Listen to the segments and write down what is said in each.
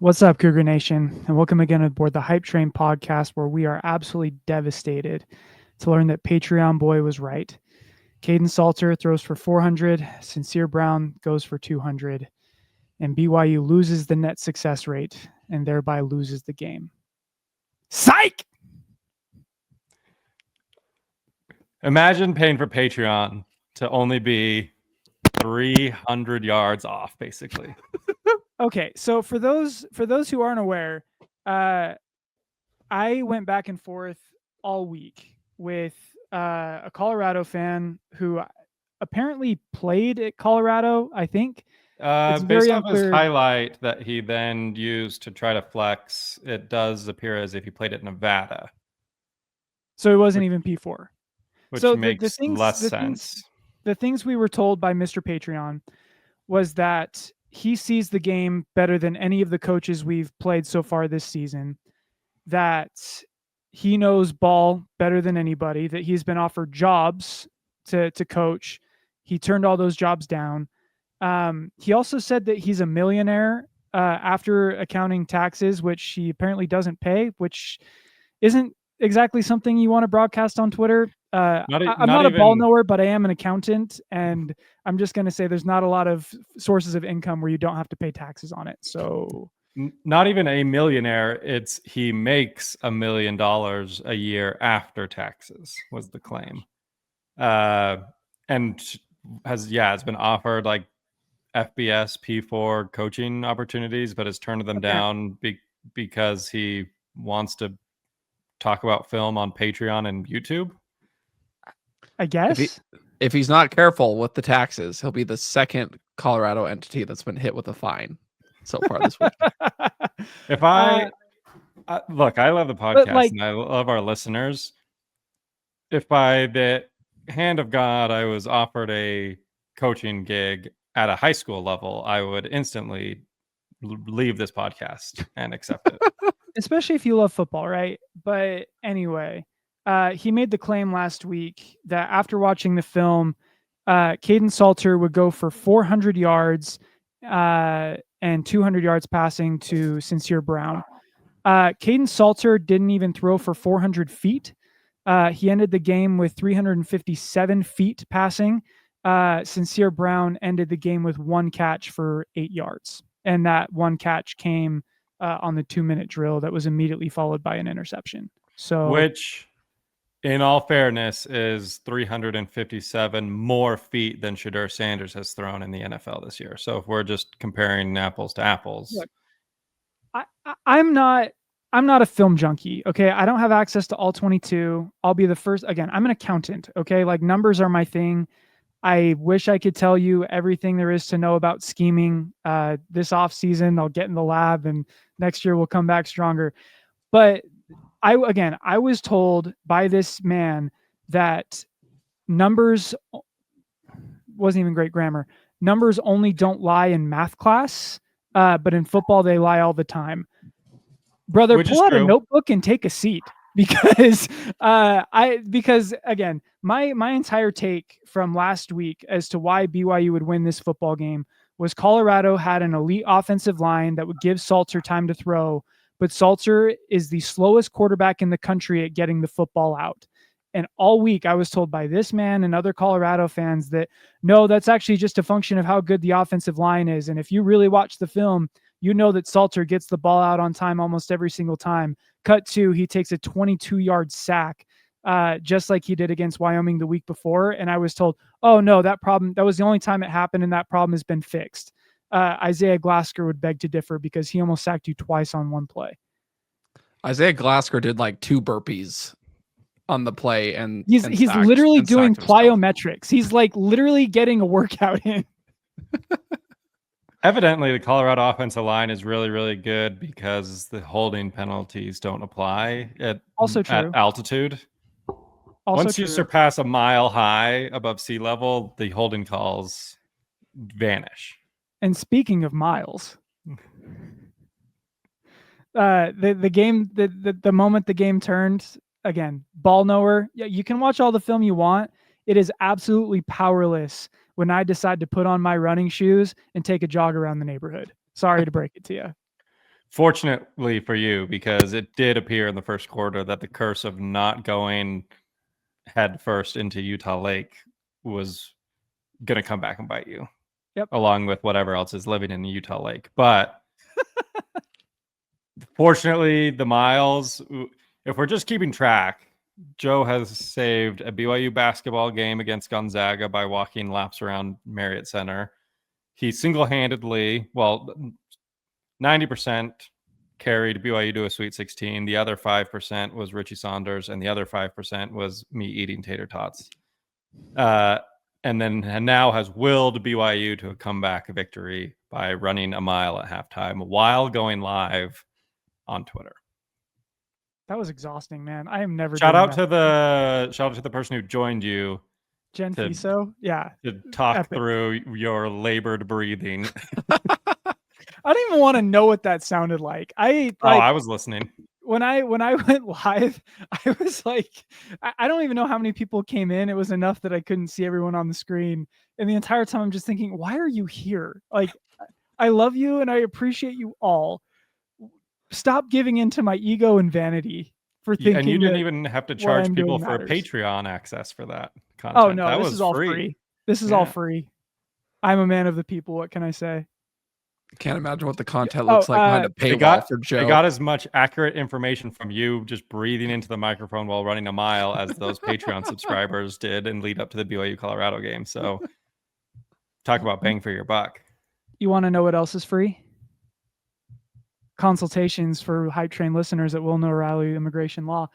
What's up, Cougar Nation? And welcome again aboard the Hype Train podcast, where we are absolutely devastated to learn that Patreon boy was right. Caden Salter throws for 400, Sincere Brown goes for 200, and BYU loses the net success rate and thereby loses the game. Psych! Imagine paying for Patreon to only be 300 yards off, basically. Okay, so for those who aren't aware, I went back and forth all week with a Colorado fan who apparently played at Colorado, I think. It's Based very off his unclear. highlight that he then used to try to flex, it does appear as if he played at Nevada, So it wasn't even P4. which So makes less sense. The things we were told by Mr. Patreon was that he sees the game better than any of the coaches we've played so far this season, that he knows ball better than anybody, that he's been offered jobs to coach. He turned all those jobs down. He also said that he's a millionaire after accounting taxes, which he apparently doesn't pay, which isn't exactly something you want to broadcast on Twitter. I'm not a ball knower, but I am an accountant, and I'm just going to say there's not a lot of sources of income where you don't have to pay taxes on it. So not even a millionaire. It's he makes $1 million a year after taxes was the claim. And has been offered like FBS P4 coaching opportunities, but has turned them down because he wants to talk about film on Patreon and YouTube. I guess if he's not careful with the taxes, he'll be the second Colorado entity that's been hit with a fine so far this week. If look, I love the podcast and I love our listeners. If by the hand of God I was offered a coaching gig at a high school level, I would instantly leave this podcast and accept it. Especially if you love football, right? But anyway, he made the claim last week that after watching the film, Caden Salter would go for 400 yards and 200 yards passing to Sincere Brown. Caden Salter didn't even throw for 400 feet. He ended the game with 357 feet passing. Sincere Brown ended the game with one catch for 8 yards. And that one catch came on the 2-minute drill that was immediately followed by an interception. So, which, in all fairness, is 357 more feet than Shadur Sanders has thrown in the NFL this year. So if we're just comparing apples to apples, look, I'm not a film junkie. Okay, I don't have access to all 22. I'll be the first. Again, I'm an accountant. Okay, like numbers are my thing. I wish I could tell you everything there is to know about scheming. This off season, I'll get in the lab, and next year we'll come back stronger. But I was told by this man that numbers wasn't even great grammar. Numbers only don't lie in math class, but in football they lie all the time. Brother, pull out a notebook and take a seat. Because again, my entire take from last week as to why BYU would win this football game was Colorado had an elite offensive line that would give Salter time to throw, but Salter is the slowest quarterback in the country at getting the football out. And all week I was told by this man and other Colorado fans that no, that's actually just a function of how good the offensive line is. And if you really watch the film, you know that Salter gets the ball out on time almost every single time. Cut to, he takes a 22-yard sack, just like he did against Wyoming the week before. And I was told, oh no, that was the only time it happened and that problem has been fixed. Isaiah Glasker would beg to differ because he almost sacked you twice on one play. Isaiah Glasker did like 2 burpees on the play, and he's literally doing plyometrics. He's like literally getting a workout in. Evidently, the Colorado offensive line is really, really good because the holding penalties don't apply at altitude. Once you surpass a mile high above sea level, the holding calls vanish. And speaking of miles, the game, the moment the game turned, again, ball knower, you can watch all the film you want. It is absolutely powerless when I decide to put on my running shoes and take a jog around the neighborhood. Sorry to break it to you. Fortunately for you, because it did appear in the first quarter that the curse of not going head first into Utah Lake was going to come back and bite you. Yep. Along with whatever else is living in Utah Lake. But fortunately, the miles, if we're just keeping track, Joe has saved a BYU basketball game against Gonzaga by walking laps around Marriott Center. He single-handedly, 90% carried BYU to a Sweet 16. The other 5% was Richie Saunders, and the other 5% was me eating tater tots. And now has willed BYU to a comeback victory by running a mile at halftime while going live on Twitter. That was exhausting, man. I am never. Shout out to the person who joined you, Jen Fiso. Yeah, to talk through your labored breathing. I don't even want to know what that sounded like. I was listening. When I went live, I was like, I don't even know how many people came in. It was enough that I couldn't see everyone on the screen. And the entire time I'm just thinking, why are you here? Like, I love you and I appreciate you all. Stop giving into my ego and vanity for thinking. And you didn't even have to charge people for Patreon access for that content. Oh no, this is all free. This is all free. I'm a man of the people. What can I say? Can't imagine what the content looks like behind a paywall for Joe. They got as much accurate information from you just breathing into the microphone while running a mile as those Patreon subscribers did and lead up to the BYU Colorado game. So talk about bang for your buck. You want to know what else is free? Consultations for Hype Train listeners at Wilner O'Reilly Immigration Law.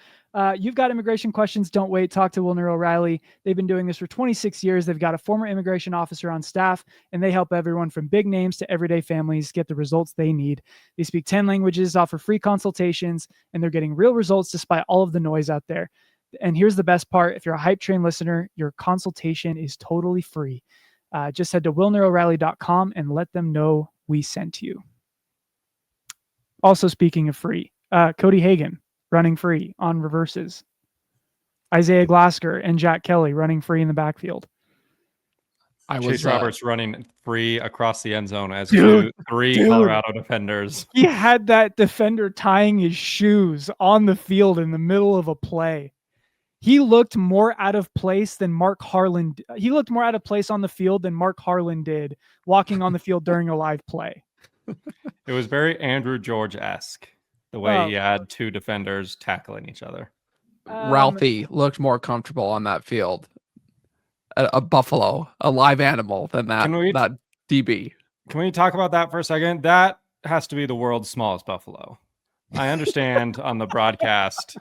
You've got immigration questions, don't wait. Talk to Wilner O'Reilly. They've been doing this for 26 years. They've got a former immigration officer on staff, and they help everyone from big names to everyday families get the results they need. They speak 10 languages, offer free consultations, and they're getting real results despite all of the noise out there. And here's the best part. If you're a Hype Train listener, your consultation is totally free. Just head to wilnero'reilly.com and let them know we sent you. Also, speaking of free, Cody Hagan running free on reverses. Isaiah Glasker and Jack Kelly running free in the backfield. Chase Roberts running free across the end zone as three Colorado defenders. He had that defender tying his shoes on the field in the middle of a play. He looked more out of place than Mark Harlan. He looked more out of place on the field than Mark Harlan did walking on the field during a live play. It was very Andrew George-esque, the way he had two defenders tackling each other. Ralphie looked more comfortable on that field. A buffalo, a live animal, than that DB. Can we talk about that for a second? That has to be the world's smallest buffalo. I understand on the broadcast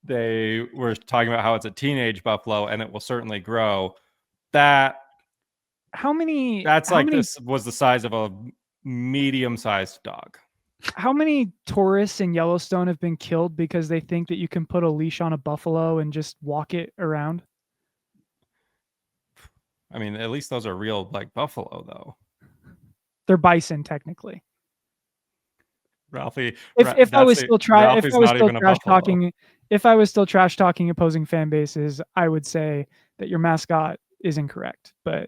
they were talking about how it's a teenage buffalo and it will certainly grow. This was the size of a medium-sized dog. How many tourists in Yellowstone have been killed because they think that you can put a leash on a buffalo and just walk it around? I mean, at least those are real, like, buffalo, though. They're bison, technically. Ralphie, if I was still trash talking opposing fan bases, I would say that your mascot is incorrect. But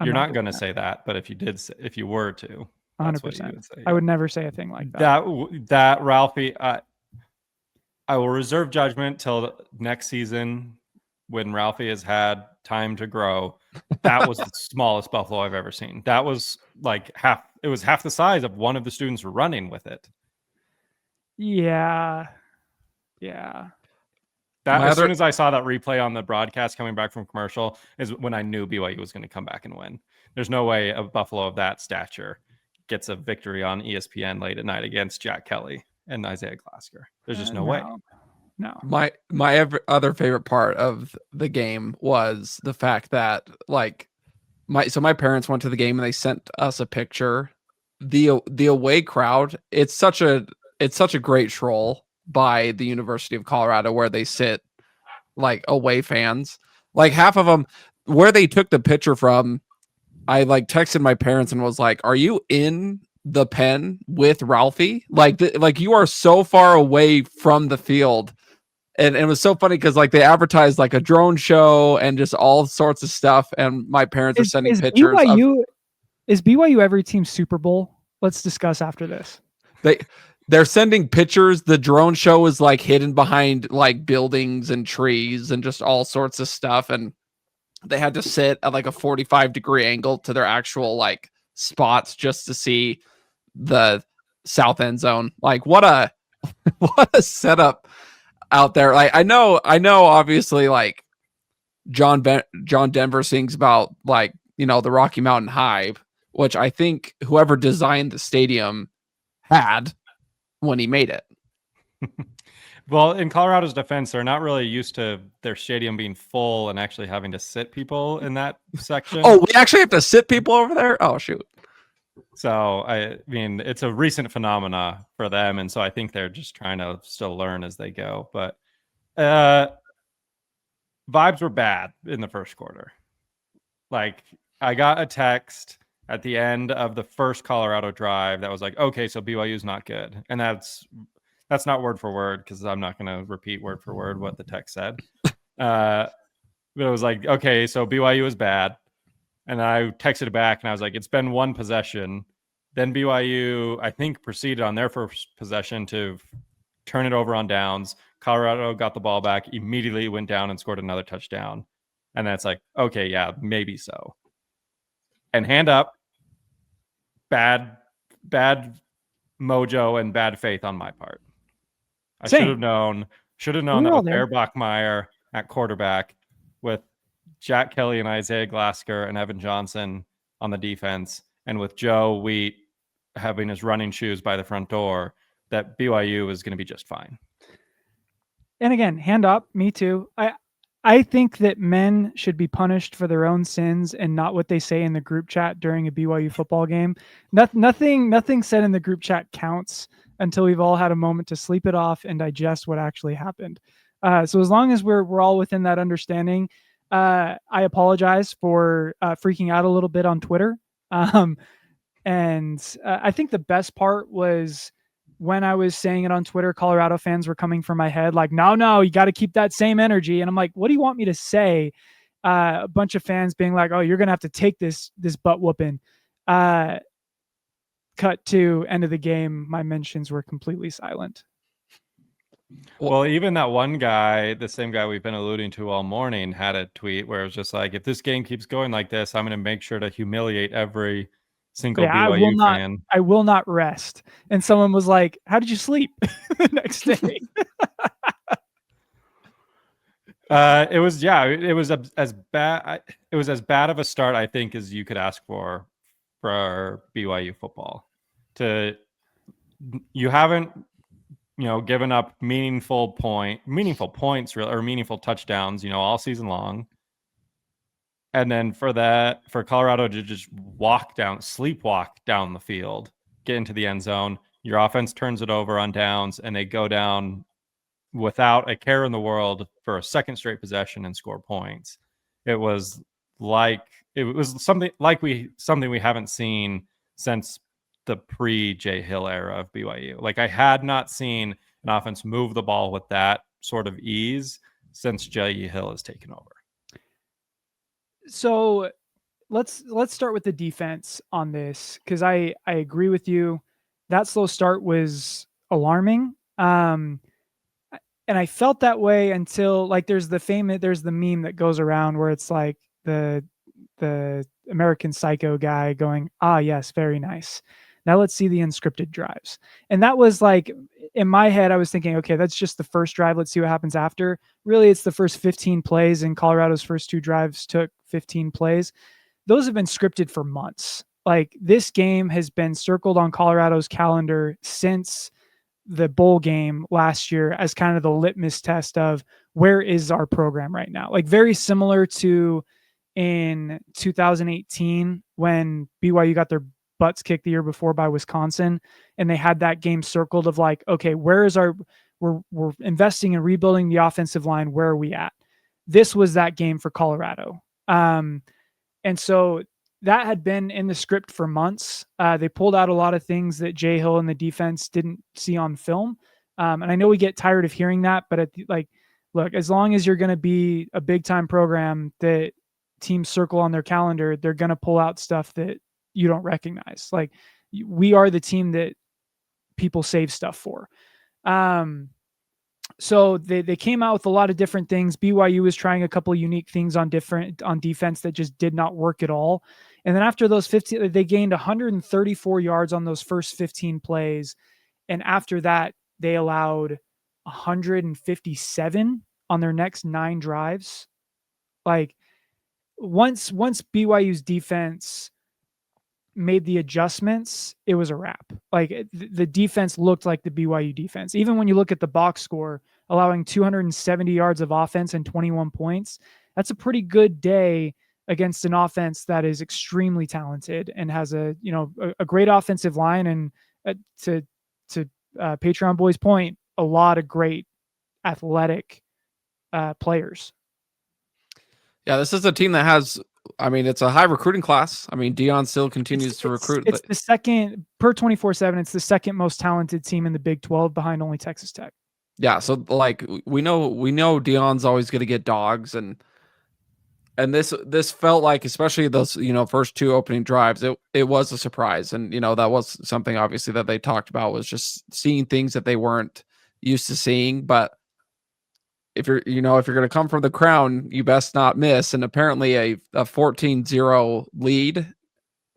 you're not going to say that. But if you were to, 100%, I would never say a thing like that. That Ralphie, I will reserve judgment till next season when Ralphie has had time to grow. That was the smallest buffalo I've ever seen. That was like half the size of one of the students running with it. Yeah. As soon as I saw that replay on the broadcast coming back from commercial is when I knew BYU was going to come back and win. There's no way a buffalo of that stature gets a victory on ESPN late at night against Jack Kelly and Isaiah Glasker. There's just no way. No. My other favorite part of the game was the fact that my parents went to the game and they sent us a picture. The away crowd, it's such a great troll by the University of Colorado where they sit like away fans. Like half of them where they took the picture from, I texted my parents and was like, "Are you in the pen with Ralphie? Like you are so far away from the field." And it was so funny because they advertised like a drone show and just all sorts of stuff. And my parents are sending pictures. Is BYU every team Super Bowl? Let's discuss after this. they're sending pictures. The drone show is like hidden behind like buildings and trees and just all sorts of stuff. And they had to sit at like a 45-degree angle to their actual like spots just to see the south end zone. Like what a what a setup out there. Like I know obviously like John Denver sings about like, you know, the Rocky Mountain High, which I think whoever designed the stadium had when he made it. Well, in Colorado's defense, they're not really used to their stadium being full and actually having to sit people in that section. Oh, we actually have to sit people over there? Oh, shoot. So, I mean, it's a recent phenomena for them. And so I think they're just trying to still learn as they go. But vibes were bad in the first quarter. Like, I got a text at the end of the first Colorado drive that was like, okay, so BYU's not good. And that's not word for word because I'm not going to repeat word for word what the text said. But it was like, okay, so BYU is bad. And I texted it back and I was like, it's been one possession. Then BYU, I think, proceeded on their first possession to turn it over on downs. Colorado got the ball back, immediately went down and scored another touchdown. And that's like, okay, yeah, maybe so. And hand up, bad mojo and bad faith on my part. I should have known that with Bear Bachmeier at quarterback, with Jack Kelly and Isaiah Glasker and Evan Johnson on the defense, and with Joe Wheat having his running shoes by the front door, that BYU is going to be just fine. And again, hand up, me too. I think that men should be punished for their own sins and not what they say in the group chat during a BYU football game. Nothing said in the group chat counts until we've all had a moment to sleep it off and digest what actually happened. So as long as we're all within that understanding, I apologize for freaking out a little bit on Twitter. And I think the best part was when I was saying it on Twitter, Colorado fans were coming for my head like, no, you got to keep that same energy. And I'm like, what do you want me to say? A bunch of fans being like, oh, you're going to have to take this butt whooping. Cut to end of the game. My mentions were completely silent. Well, even that one guy, the same guy we've been alluding to all morning, had a tweet where it was just like, if this game keeps going like this, I'm going to make sure to humiliate every single BYU fan. I will not rest. And someone was like, how did you sleep the next day? It was as bad. It was as bad of a start, I think, as you could ask for BYU football. You haven't, given up meaningful points or meaningful touchdowns, all season long. And then for Colorado to just sleepwalk down the field, get into the end zone, your offense turns it over on downs, and they go down without a care in the world for a second straight possession and score points. It was something we haven't seen since the pre-Jay Hill era of BYU. Like, I had not seen an offense move the ball with that sort of ease since Jay Hill has taken over. So let's start with the defense on this, because I agree with you. That slow start was alarming. And I felt that way until, like, there's the meme that goes around where it's like the American Psycho guy going, yes, very nice. Now let's see the unscripted drives. And that was like, in my head, I was thinking, okay, that's just the first drive. Let's see what happens after. Really, it's the first 15 plays, and Colorado's first two drives took 15 plays. Those have been scripted for months. Like, this game has been circled on Colorado's calendar since the bowl game last year as kind of the litmus test of where is our program right now. Like, very similar to in 2018 when BYU got their butts kicked the year before by Wisconsin, and they had that game circled of like, okay, where is we're investing in rebuilding the offensive line. Where are we at? This was that game for Colorado. And so that had been in the script for months. They pulled out a lot of things that Jay Hill and the defense didn't see on film. And I know we get tired of hearing that, but look, as long as you're going to be a big time program that teams circle on their calendar, they're going to pull out stuff that you don't recognize. Like, we are the team that people save stuff for. So they came out with a lot of different things. BYU was trying a couple of unique things on defense that just did not work at all. And then after those 15, they gained 134 yards on those first 15 plays. And after that, they allowed 157 on their next 9 drives. Like once BYU's defense made the adjustments, it was a wrap. Like the defense looked like the BYU defense. Even when you look at the box score, allowing 270 yards of offense and 21 points, that's a pretty good day against an offense that is extremely talented and has a great offensive line. And to Patreon Boy's point, a lot of great athletic players. Yeah, this is a team that has, I mean, it's a high recruiting class. I mean, Dion still continues to recruit. It's the second, per 24/7, it's the second most talented team in the Big 12 behind only Texas Tech. Yeah, so like we know Dion's always going to get dogs, and this felt like, especially those first 2 opening drives, it was a surprise, and that was something obviously that they talked about, was just seeing things that they weren't used to seeing. But if you're going to come from the crown, you best not miss. And apparently a 14-0 lead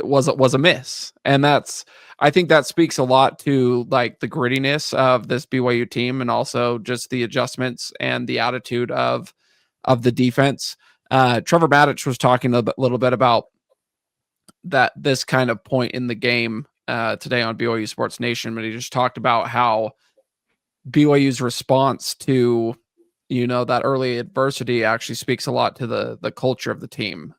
was a miss, and I think that speaks a lot to like the grittiness of this BYU team, and also just the adjustments and the attitude of the defense. Trevor Maddich was talking a little bit about this kind of point in the game today on BYU Sports Nation, but he just talked about how BYU's response to that early adversity actually speaks a lot to the culture of the team.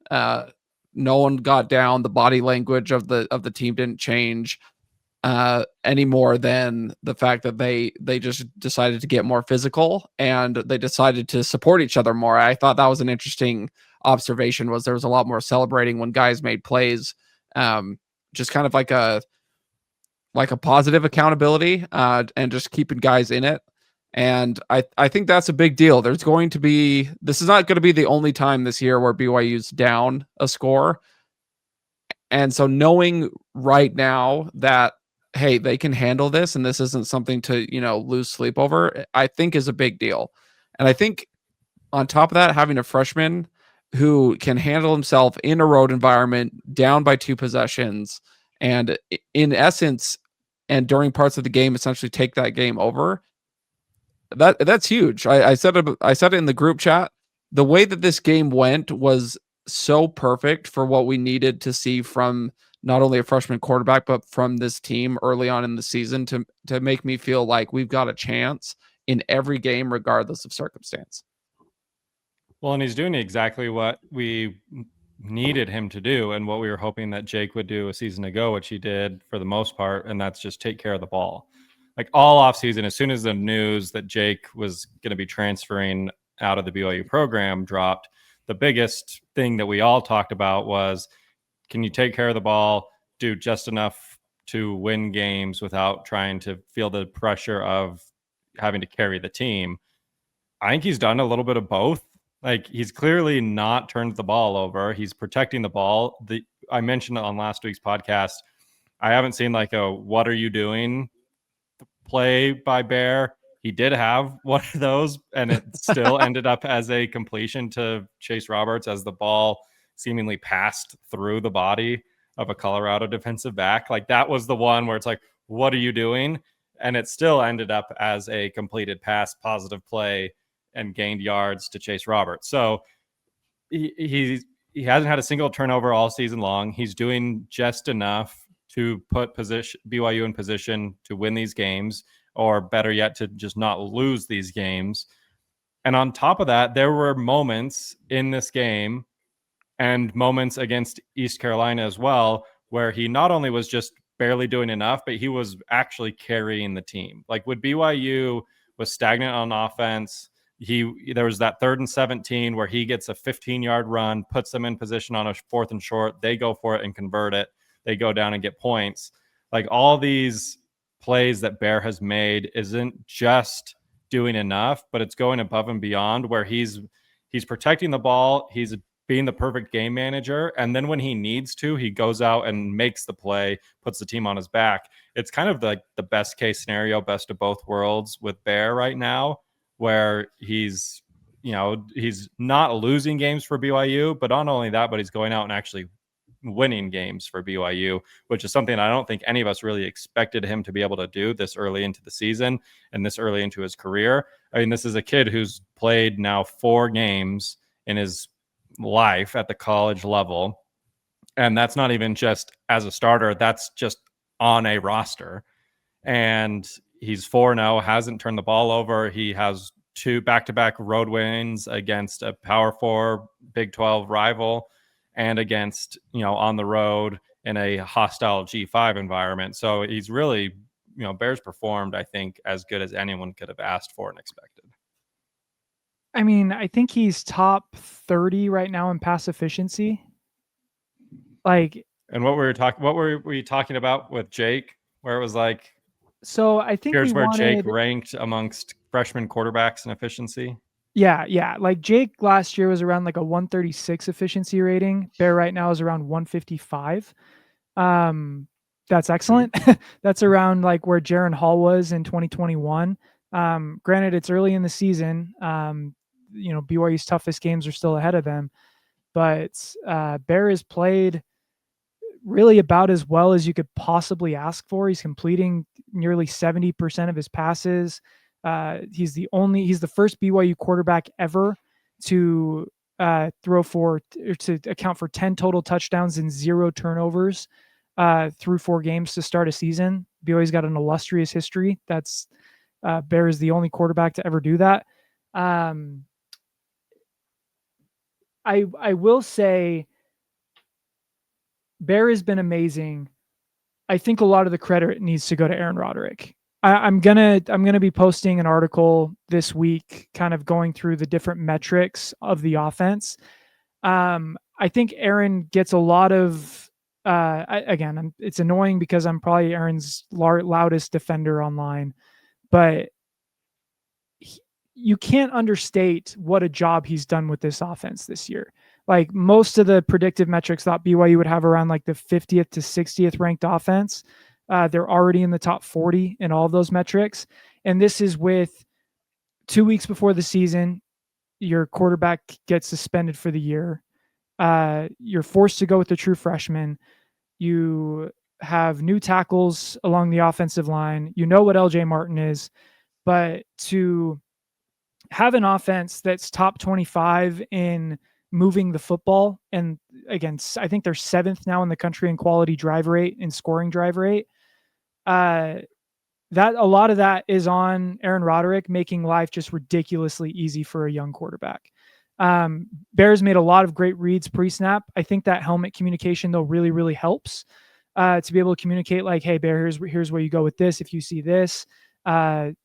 No one got down. The body language of the team didn't change any more than the fact that they just decided to get more physical, and they decided to support each other more. I thought that was an interesting observation, was there was a lot more celebrating when guys made plays, just kind of like a positive accountability, and just keeping guys in it. And I think that's a big deal. This is not going to be the only time this year where BYU's down a score. And so knowing right now that, hey, they can handle this, and this isn't something to, lose sleep over, I think is a big deal. And I think on top of that, having a freshman who can handle himself in a road environment, down by 2 possessions, and in essence, and during parts of the game, essentially take that game over, that's huge. I said it in the group chat. The way that this game went was so perfect for what we needed to see from not only a freshman quarterback, but from this team early on in the season, to make me feel like we've got a chance in every game, regardless of circumstance. Well, and he's doing exactly what we needed him to do, and what we were hoping that Jake would do a season ago, which he did for the most part, and that's just take care of the ball. Like all offseason, as soon as the news that Jake was going to be transferring out of the BYU program dropped, the biggest thing that we all talked about was, can you take care of the ball, do just enough to win games without trying to feel the pressure of having to carry the team? I think he's done a little bit of both. Like, he's clearly not turned the ball over. He's protecting the ball. I mentioned it on last week's podcast. I haven't seen like a "what are you doing" play by Bear. He did have one of those, and it still ended up as a completion to Chase Roberts, as the ball seemingly passed through the body of a Colorado defensive back. Like, that was the one where it's like, what are you doing? And it still ended up as a completed pass, positive play, and gained yards to Chase Roberts. So he hasn't had a single turnover all season long. He's doing just enough to put BYU in position to win these games, or better yet, to just not lose these games. And on top of that, there were moments in this game and moments against East Carolina as well, where he not only was just barely doing enough, but he was actually carrying the team. Like, when BYU was stagnant on offense, there was that 3rd and 17 where he gets a 15-yard run, puts them in position on a 4th and short. They go for it and convert it. They go down and get points. Like, all these plays that Bear has made isn't just doing enough, but it's going above and beyond, where he's protecting the ball. He's being the perfect game manager. And then when he needs to, he goes out and makes the play, puts the team on his back. It's kind of like the best case scenario, best of both worlds with Bear right now, where he's not losing games for BYU, but not only that, but he's going out and actually winning games for BYU, which is something I don't think any of us really expected him to be able to do this early into the season and this early into his career. I mean, this is a kid who's played now 4 games in his life at the college level. And that's not even just as a starter, that's just on a roster. And he's 4-0, hasn't turned the ball over. He has 2 back-to-back road wins against a Power 4 Big 12 rival and against, on the road in a hostile G5 environment. So he's really, Bears performed, I think, as good as anyone could have asked for and expected. I mean, I think he's top 30 right now in pass efficiency. And what were we talking about with Jake, where it was like, so I think here's where Jake ranked amongst freshman quarterbacks in efficiency. Yeah. Like Jake last year was around like a 136 efficiency rating. Bear right now is around 155. That's excellent. That's around like where Jaron Hall was in 2021. Granted, it's early in the season. BYU's toughest games are still ahead of them, but Bear has played really about as well as you could possibly ask for. He's completing nearly 70% of his passes. He's the first BYU quarterback ever to to account for 10 total touchdowns and 0 turnovers through 4 games to start a season. BYU's got an illustrious history. That's Bear is the only quarterback to ever do that. I will say Bear has been amazing. I think a lot of the credit needs to go to Aaron Roderick. I'm gonna be posting an article this week, kind of going through the different metrics of the offense. I think Aaron gets a lot of. It's annoying because I'm probably Aaron's loudest defender online, but you can't understate what a job he's done with this offense this year. Like most of the predictive metrics thought BYU would have around like the 50th to 60th ranked offense. They're already in the top 40 in all of those metrics. And this is with 2 weeks before the season, your quarterback gets suspended for the year. You're forced to go with the true freshman. You have new tackles along the offensive line. You know what LJ Martin is, but to have an offense that's top 25 in moving the football, and again, I think they're 7th now in the country in quality drive rate and scoring drive rate. That a lot of that is on Aaron Roderick making life just ridiculously easy for a young quarterback. Bears made a lot of great reads pre-snap. I think that helmet communication though really, really helps to be able to communicate like, hey, Bear, here's where you go with this. If you see this,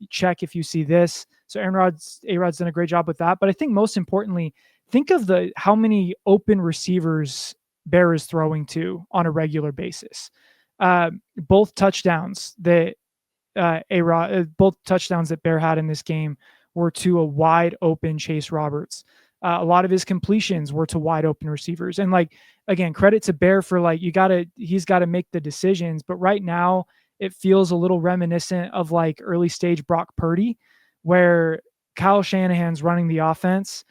check if you see this. So A-Rod's done a great job with that. But I think most importantly, think of how many open receivers Bear is throwing to on a regular basis. Both touchdowns that both touchdowns that Bear had in this game were to a wide open Chase Roberts. A lot of his completions were to wide open receivers. And like, again, credit to Bear for like, he's got to make the decisions. But right now it feels a little reminiscent of like early stage Brock Purdy, where Kyle Shanahan's running the offense.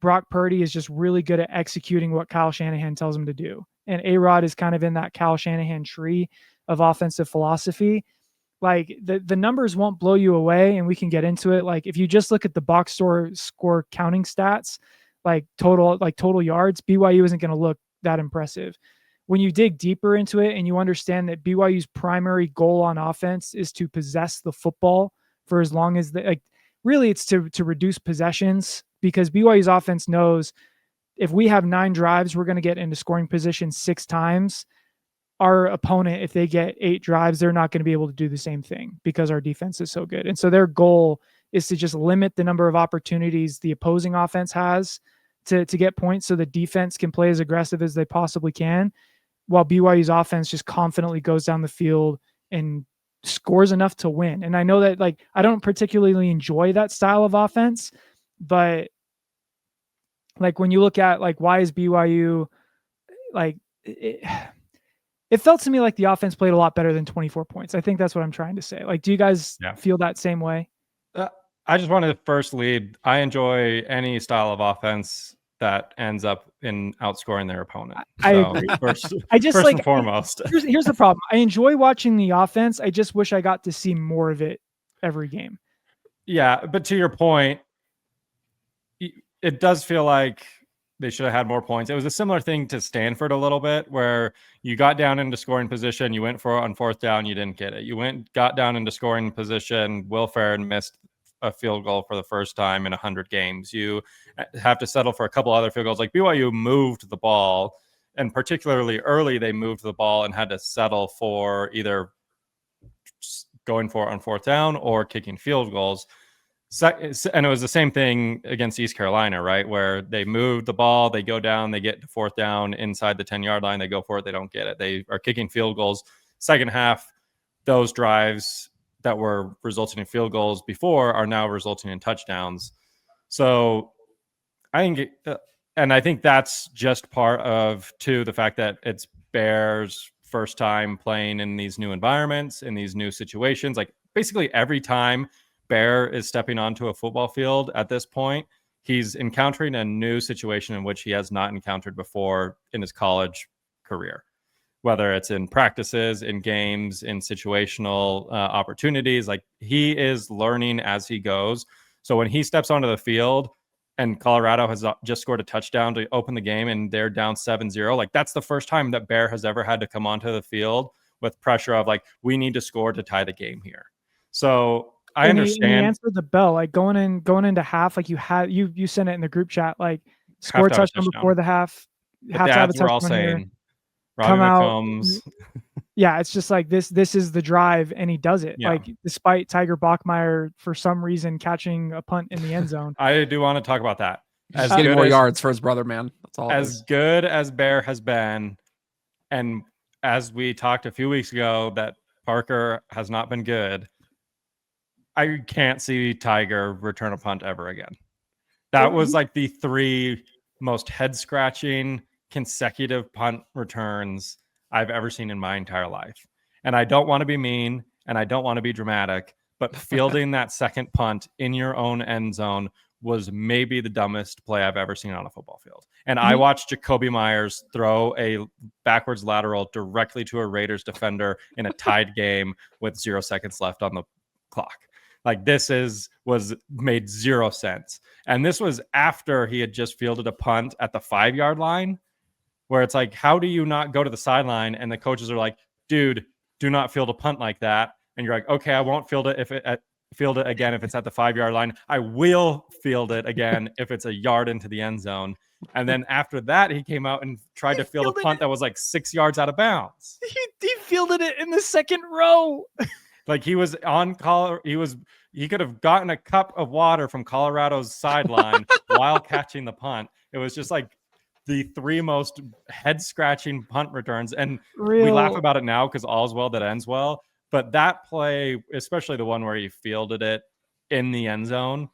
Brock Purdy is just really good at executing what Kyle Shanahan tells him to do. And A-Rod is kind of in that Kyle Shanahan tree of offensive philosophy. Like the numbers won't blow you away, and we can get into it. Like if you just look at the box score counting stats, like total yards, BYU isn't going to look that impressive. When you dig deeper into it and you understand that BYU's primary goal on offense is to possess the football for as long as really it's to reduce possessions, because BYU's offense knows if we have 9 drives, we're going to get into scoring position 6 times. Our opponent, if they get 8 drives, they're not going to be able to do the same thing because our defense is so good. And so their goal is to just limit the number of opportunities the opposing offense has to get points so the defense can play as aggressive as they possibly can, while BYU's offense just confidently goes down the field and scores enough to win. And I know that I don't particularly enjoy that style of offense, but like when you look at like why is BYU like it felt to me like the offense played a lot better than 24 points. I think that's what I'm trying to say. Like, do you guys feel that same way? I just want to first lead. I enjoy any style of offense that ends up in outscoring their opponent. I agree. First like, and foremost. Here's the problem. I enjoy watching the offense. I just wish I got to see more of it every game. Yeah, but to your point, it does feel like they should have had more points. It was a similar thing to Stanford a little bit, where you got down into scoring position, you went for it on fourth down, you didn't get it. You got down into scoring position, Will Ferrin missed a field goal for the first time in 100 games. You have to settle for a couple other field goals. Like BYU moved the ball, and particularly early, they moved the ball and had to settle for either going for it on fourth down or kicking field goals. And it was the same thing against East Carolina, right? Where they moved the ball, they go down, they get to fourth down inside the 10-yard line, they go for it, they don't get it. They are kicking field goals. Second half, those drives that were resulting in field goals before are now resulting in touchdowns. So I think that's just part of, too, the fact that it's Bears' first time playing in these new environments, in these new situations. Like basically every time Bear is stepping onto a football field at this point, he's encountering a new situation in which he has not encountered before in his college career, whether it's in practices, in games, in situational opportunities. Like he is learning as he goes. So when he steps onto the field and Colorado has just scored a touchdown to open the game and they're down 7-0, like that's the first time that Bear has ever had to come onto the field with pressure of like, we need to score to tie the game here. So I understand. He answered the bell, like going into half, like you sent it in the group chat, like score touchdown before the half. Have to have a touchdown. We're all saying, Robbie McCombs. Yeah, it's just like this is the drive, and he does it. Yeah. Like despite Tiger Bachmeier for some reason catching a punt in the end zone. I do want to talk about that. As getting more yards for his brother, man. That's all. As good as Bear has been, and as we talked a few weeks ago that Parker has not been good, I can't see Tiger return a punt ever again. That was like the 3 most head-scratching consecutive punt returns I've ever seen in my entire life. And I don't want to be mean and I don't want to be dramatic, but fielding that second punt in your own end zone was maybe the dumbest play I've ever seen on a football field. And I watched Jacoby Myers throw a backwards lateral directly to a Raiders defender in a tied game with 0 seconds left on the clock. Like was made 0 sense. And this was after he had just fielded a punt at the 5-yard line, where it's like, how do you not go to the sideline? And the coaches are like, dude, do not field a punt like that. And you're like, okay, I won't field it again if it's at the 5-yard line. I will field it again if it's a yard into the end zone. And then after that, he came out and tried to field a punt that was like 6 yards out of bounds. He fielded it in the second row. Like he was on call. He could have gotten a cup of water from Colorado's sideline while catching the punt. It was just like the 3 most head-scratching punt returns. And we laugh about it now because all's well that ends well. But that play, especially the one where he fielded it in the end zone,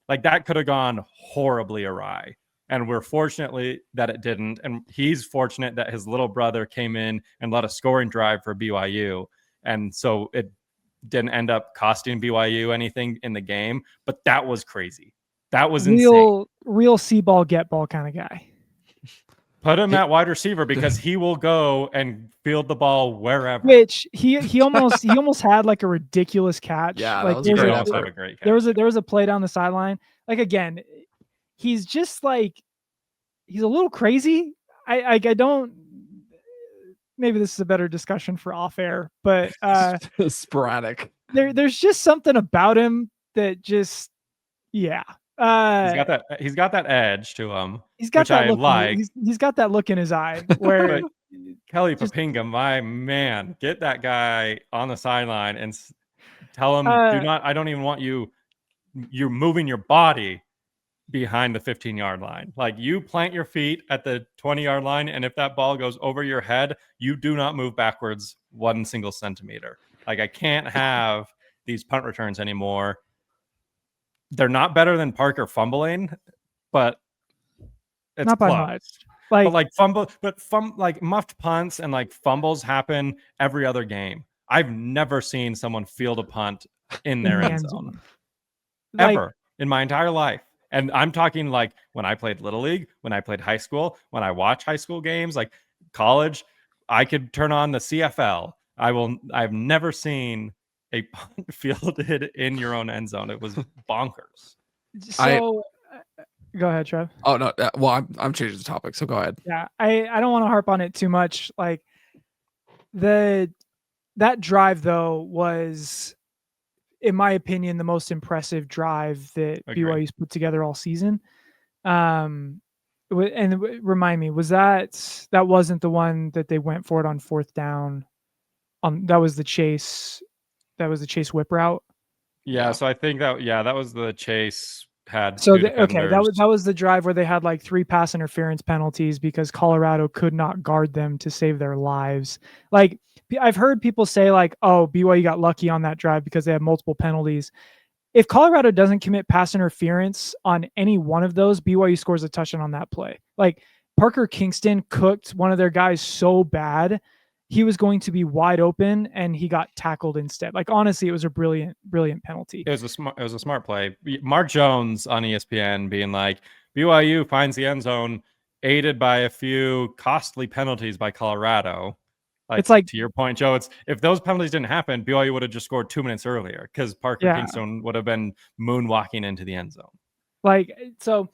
like that could have gone horribly awry. And we're fortunately that it didn't. And he's fortunate that his little brother came in and led a scoring drive for BYU. And so it didn't end up costing BYU anything in the game, but that was crazy. That was insane. Real see ball, get ball kind of guy. Put him at wide receiver because he will go and field the ball wherever. Which he almost had like a ridiculous catch. Yeah, like a great catch. There was a play down the sideline. Like again, he's just like he's a little crazy. I don't. Maybe this is a better discussion for off air, but sporadic. There's just something about him that just, yeah. He's got that edge to him. He's got that look. Like. He's got that look in his eye where Kelly Papinga, my man, get that guy on the sideline and tell him, I don't even want you're moving your body behind the 15-yard line. Like you plant your feet at the 20-yard line, and if that ball goes over your head, you do not move backwards 1 single centimeter. Like I can't have these punt returns anymore. They're not better than Parker fumbling, but It's not by close. much. But like muffed punts and like fumbles happen every other game. I've never seen someone field a punt in their end zone. Ever in my entire life. And I'm talking like when I played Little League, when I played high school, when I watch high school games, like college, I could turn on the CFL. I've never seen a punt fielded in your own end zone. It was bonkers. So go ahead, Trev. Oh no, well I'm changing the topic, so go ahead. Yeah, I don't want to harp on it too much. Like that drive though was, in my opinion, the most impressive drive that BYU's put together all season. And remind me, was that wasn't the one that they went for it on fourth down? That was the chase. That was the chase whip route. Yeah. So I think that was the chase. So that was the drive where they had like 3 pass interference penalties because Colorado could not guard them to save their lives. Like I've heard people say like, oh, BYU got lucky on that drive because they had multiple penalties. If Colorado doesn't commit pass interference on any one of those, BYU scores a touchdown on that play. Like Parker Kingston cooked one of their guys so bad, he was going to be wide open and he got tackled instead. Like honestly, it was a brilliant penalty. It was a smart play. Mark Jones on ESPN being like, BYU finds the end zone aided by a few costly penalties by Colorado. It's like, to your point, Joe, it's if those penalties didn't happen, BYU would have just scored 2 minutes earlier because Parker Kingston would have been moonwalking into the end zone. Like, so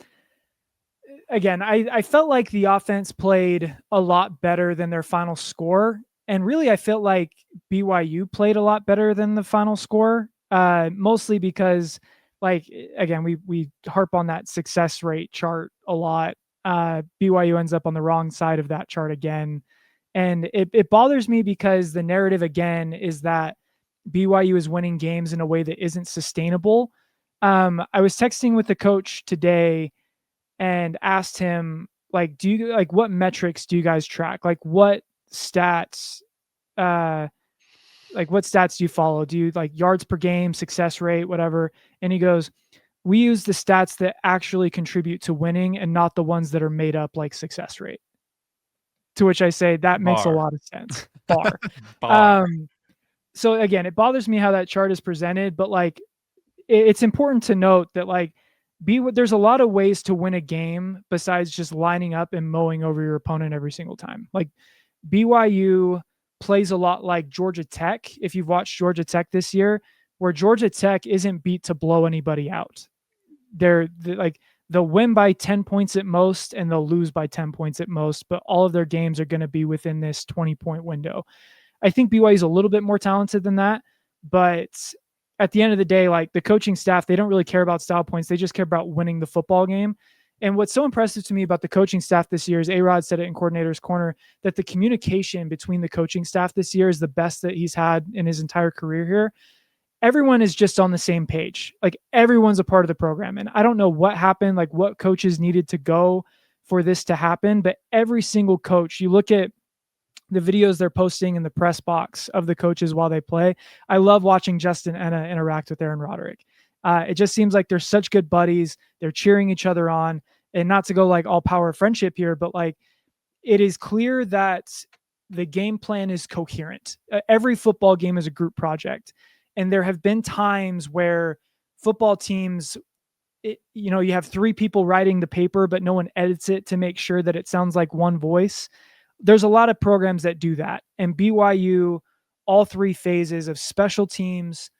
again, I felt like the offense played a lot better than their final score. And really, I felt like BYU played a lot better than the final score, mostly because, like, again, we harp on that success rate chart a lot. BYU ends up on the wrong side of that chart again. And it bothers me because the narrative, again, is that BYU is winning games in a way that isn't sustainable. I was texting with the coach today and asked him, like, what metrics do you guys track? Like what stats, what stats do you follow? Do you like yards per game, success rate, whatever? And he goes, we use the stats that actually contribute to winning and not the ones that are made up like success rate. To which I say that makes a lot of sense. Bar. So again, it bothers me how that chart is presented, but like, it's important to note that like, there's a lot of ways to win a game besides just lining up and mowing over your opponent every single time. Like BYU plays a lot like Georgia Tech. If you've watched Georgia Tech this year, where Georgia Tech isn't beat to blow anybody out. They'll win by 10 points at most and they'll lose by 10 points at most, but all of their games are going to be within this 20-point window. I think BYU is a little bit more talented than that, but at the end of the day, like the coaching staff, they don't really care about style points. They just care about winning the football game. And what's so impressive to me about the coaching staff this year is A-Rod said it in Coordinator's Corner that the communication between the coaching staff this year is the best that he's had in his entire career here. Everyone is just on the same page. Like everyone's a part of the program. And I don't know what happened, like what coaches needed to go for this to happen, but every single coach, you look at the videos they're posting in the press box of the coaches while they play. I love watching Justin Enna interact with Aaron Roderick. It just seems like they're such good buddies. They're cheering each other on, and not to go like all power friendship here, but like it is clear that the game plan is coherent. Every football game is a group project. And there have been times where football teams, you have 3 people writing the paper, but no one edits it to make sure that it sounds like one voice. There's a lot of programs that do that. And BYU, all 3 phases of special teams,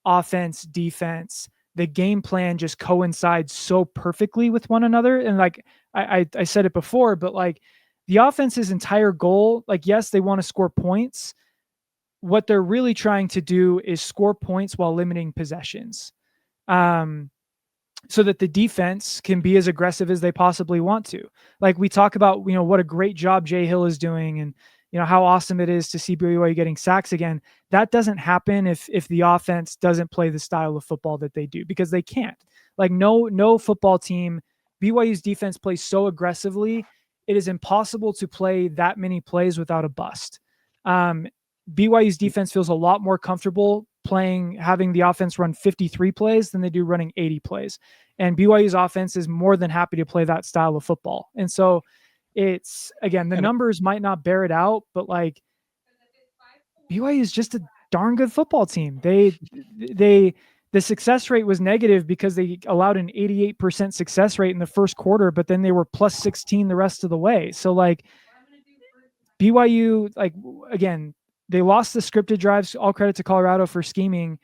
offense, defense, the game plan just coincides so perfectly with one another. And like I said it before, but like the offense's entire goal, like, yes, they want to score points. What they're really trying to do is score points while limiting possessions. So that the defense can be as aggressive as they possibly want to. Like we talk about, what a great job Jay Hill is doing and, how awesome it is to see BYU getting sacks again. That doesn't happen if the offense doesn't play the style of football that they do, because they can't. Like no football team, BYU's defense plays so aggressively, it is impossible to play that many plays without a bust. BYU's defense feels a lot more comfortable having the offense run 53 plays than they do running 80 plays. And BYU's offense is more than happy to play that style of football. And so it's, again, the numbers might not bear it out, but like BYU is just a darn good football team. The success rate was negative because they allowed an 88% success rate in the first quarter, but then they were plus 16 the rest of the way. So like BYU, like, again, they lost the scripted drives. All credit to Colorado for scheming.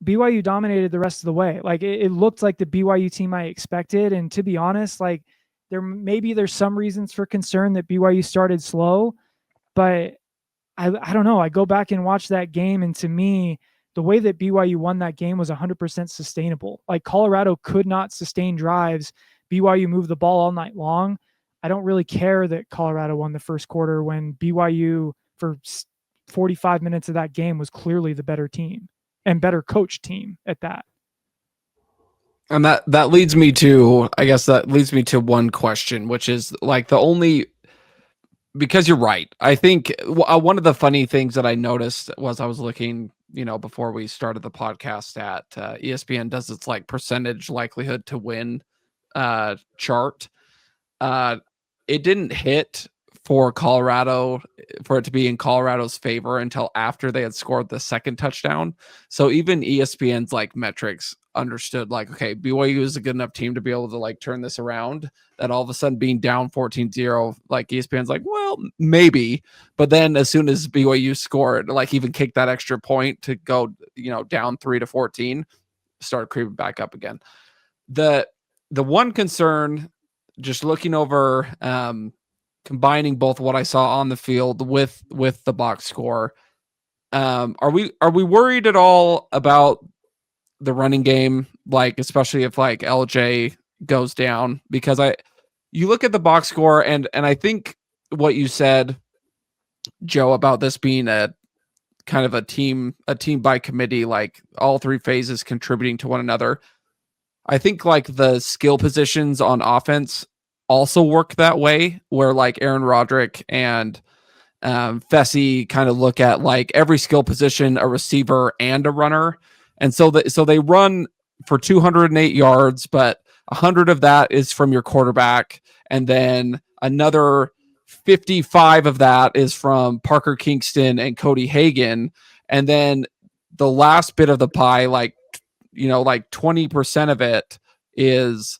BYU dominated the rest of the way. Like it looked like the BYU team I expected. And to be honest, like there's some reasons for concern that BYU started slow, but I don't know. I go back and watch that game, and to me, the way that BYU won that game was 100% sustainable. Like Colorado could not sustain drives. BYU moved the ball all night long. I don't really care that Colorado won the first quarter when BYU for 45 minutes of that game was clearly the better team and better coached team at that. And that leads me to one question, which is like because you're right. I think one of the funny things that I noticed was I was looking, before we started the podcast at ESPN does its like percentage likelihood to win chart. It didn't hit for Colorado for it to be in Colorado's favor until after they had scored the second touchdown. So even ESPN's like metrics understood like, okay, BYU is a good enough team to be able to like turn this around, that all of a sudden being down 14-0, like ESPN's like, well, maybe. But then as soon as BYU scored, like even kicked that extra point to go, down 3-14, started creeping back up again. The one concern, just looking over, combining both what I saw on the field with the box score, are we worried at all about the running game, like especially if like LJ goes down? Because you look at the box score and I think what you said, Joe, about this being a kind of a team by committee, like all three phases contributing to one another. I think like the skill positions on offense also work that way, where like Aaron Roderick and Fessy kind of look at like every skill position, a receiver and a runner. And so they run for 208 yards, but 100 of that is from your quarterback. And then another 55 of that is from Parker Kingston and Cody Hagan. And then the last bit of the pie, like 20% of it is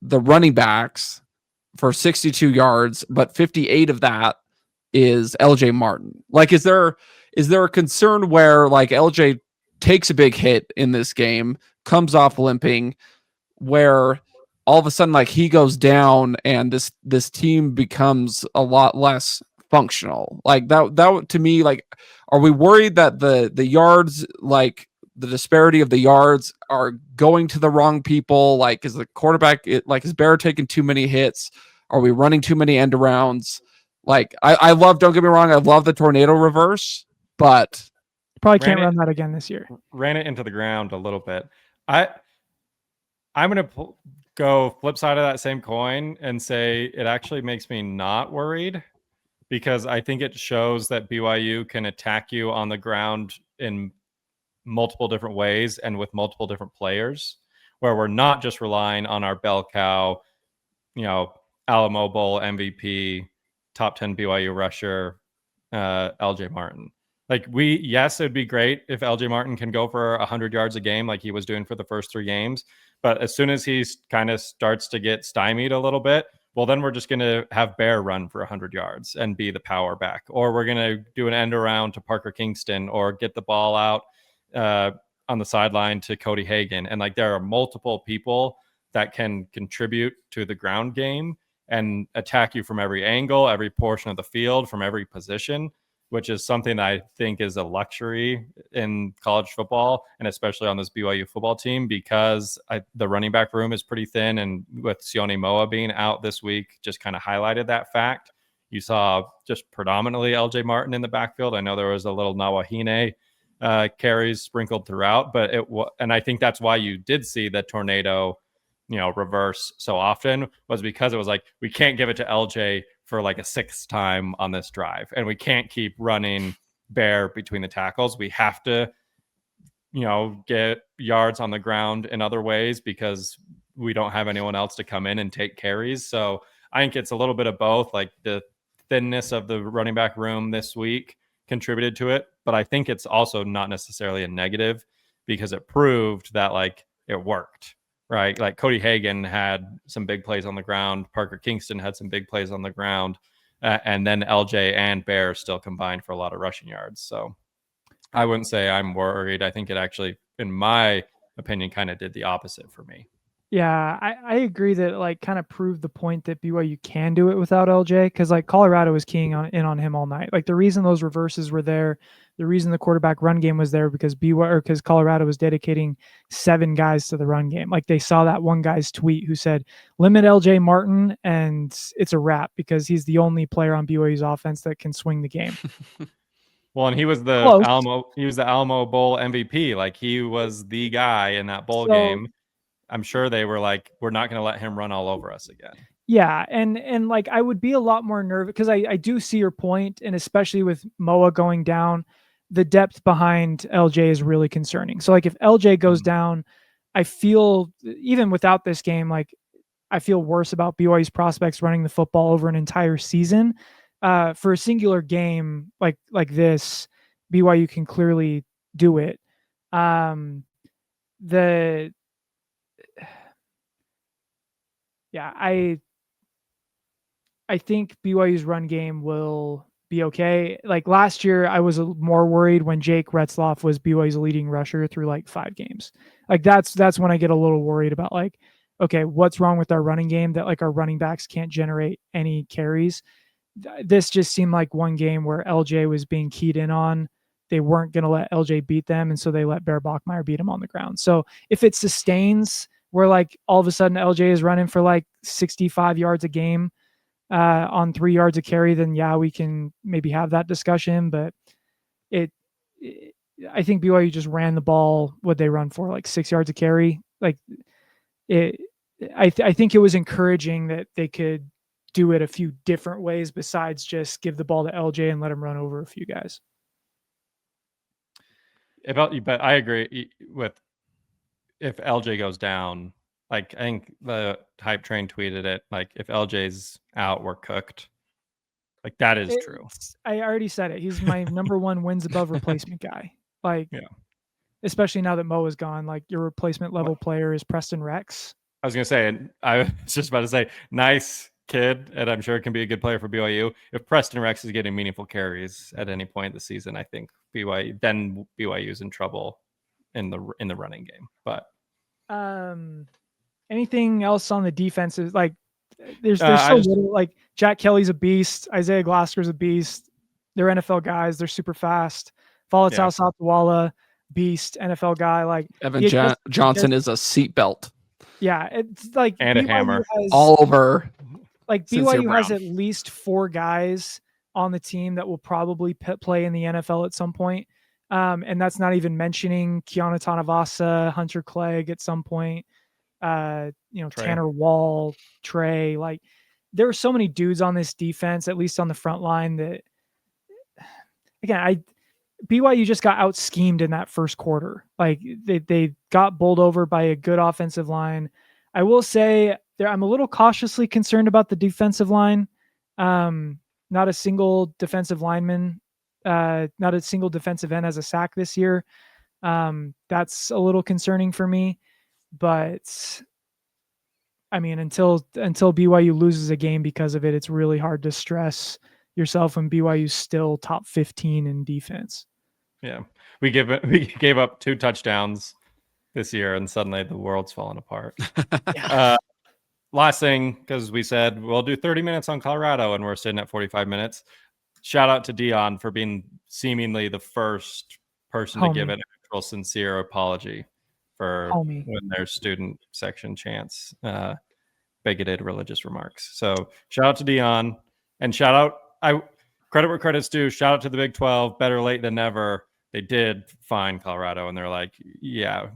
the running backs for 62 yards, but 58 of that is LJ Martin. Like, is there a concern where like LJ takes a big hit in this game, comes off limping, where all of a sudden like he goes down and this team becomes a lot less functional? Like that to me, like, are we worried that the yards, like the disparity of the yards are going to the wrong people? Like, is the quarterback, is Bear taking too many hits? Are we running too many end arounds? Like, I love, don't get me wrong, I love the tornado reverse, but probably can't run that again this year. Ran it into the ground a little bit. I'm going to go flip side of that same coin and say it actually makes me not worried, because I think it shows that BYU can attack you on the ground in multiple different ways and with multiple different players, where we're not just relying on our bell cow, Alamo Bowl MVP, top 10 BYU rusher, LJ Martin. Like yes, it'd be great if LJ Martin can go for 100 yards a game like he was doing for the first 3 games. But as soon as he kind of starts to get stymied a little bit, well, then we're just going to have Bear run for 100 yards and be the power back. Or we're going to do an end around to Parker Kingston, or get the ball out on the sideline to Cody Hagan. And like there are multiple people that can contribute to the ground game and attack you from every angle, every portion of the field, from every position, which is something that I think is a luxury in college football, and especially on this BYU football team, because the running back room is pretty thin. And with Sione Moa being out this week, just kind of highlighted that fact. You saw just predominantly LJ Martin in the backfield. I know there was a little Nawahine carries sprinkled throughout, but and I think that's why you did see the tornado, reverse so often, was because it was like, we can't give it to LJ for like a 6th time on this drive, and we can't keep running Bear between the tackles. We have to get yards on the ground in other ways because we don't have anyone else to come in and take carries. So I think it's a little bit of both. Like the thinness of the running back room this week contributed to it, but I think it's also not necessarily a negative because it proved that like it worked, right? Like Cody Hagan had some big plays on the ground. Parker Kingston had some big plays on the ground. And then LJ and Bear still combined for a lot of rushing yards. So I wouldn't say I'm worried. I think it actually, in my opinion, kind of did the opposite for me. Yeah, I agree that it like kind of proved the point that BYU can do it without LJ, because like Colorado was keying on him all night. Like the reason those reverses were there, the reason the quarterback run game was there because because Colorado was dedicating 7 guys to the run game. Like they saw that one guy's tweet who said limit LJ Martin and it's a wrap because he's the only player on BYU's offense that can swing the game. Well, and he was the Alamo Bowl MVP. Like he was the guy in that bowl game. I'm sure they were like, we're not going to let him run all over us again. Yeah. And like, I would be a lot more nervous because I do see your point. And especially with Moa going down, the depth behind LJ is really concerning. So like if LJ goes down, I feel even without this game, like I feel worse about BYU's prospects running the football over an entire season. For a singular game like this, BYU can clearly do it. I think BYU's run game will be okay. Like last year, I was more worried when Jake Retzloff was BYU's leading rusher through like 5 games. Like that's when I get a little worried about like, okay, what's wrong with our running game that like our running backs can't generate any carries. This just seemed like one game where LJ was being keyed in on. They weren't going to let LJ beat them, and so they let Bear Bachmeier beat him on the ground. So if it sustains where like all of a sudden LJ is running for like 65 yards a game on 3 yards a carry, then yeah, we can maybe have that discussion. But I think BYU just ran the ball. What they run for like 6 yards a carry. Like I think it was encouraging that they could do it a few different ways besides just give the ball to LJ and let him run over a few guys. But I agree with if LJ goes down, like I think the hype train tweeted it, like if LJ's out, we're cooked. Like that is true. I already said it. He's my number 1 wins above replacement guy. Like, yeah. Especially now that Mo is gone, like your replacement level player is Preston Rex. I was going to say, and I was just about to say, nice kid, and I'm sure it can be a good player for BYU. If Preston Rex is getting meaningful carries at any point in the season, I think BYU is in trouble in the running game. But anything else on the defenses? Like there's so little. Like Jack Kelly's a beast, Isaiah Glasker's a beast. They're NFL guys. They're super fast. Falatau Sapawala, beast, NFL guy. Like Evan Johnson is a seatbelt. Yeah, it's like and BYU a hammer all over. Like BYU has at least 4 guys on the team that will probably play in the NFL at some point. And that's not even mentioning Kiana Tanavasa, Hunter Clegg at some point, Trey. Tanner Wall, Trey. Like there are so many dudes on this defense, at least on the front line, that again, BYU just got out schemed in that first quarter. Like they got bowled over by a good offensive line. I will say I'm a little cautiously concerned about the defensive line. Not a single defensive lineman, not a single defensive end has a sack this year. That's a little concerning for me, but I mean, until BYU loses a game because of it, it's really hard to stress yourself when BYU's still top 15 in defense. Yeah. We gave up 2 touchdowns this year and suddenly the world's falling apart. Last thing, because we said we'll do 30 minutes on Colorado and we're sitting at 45 minutes. Shout out to Dion for being seemingly the first person to give an actual sincere apology for when their student section chants bigoted religious remarks. So shout out to Dion and credit where credit's due. Shout out to the Big 12. Better late than never. They did fine Colorado, and they're like, yeah,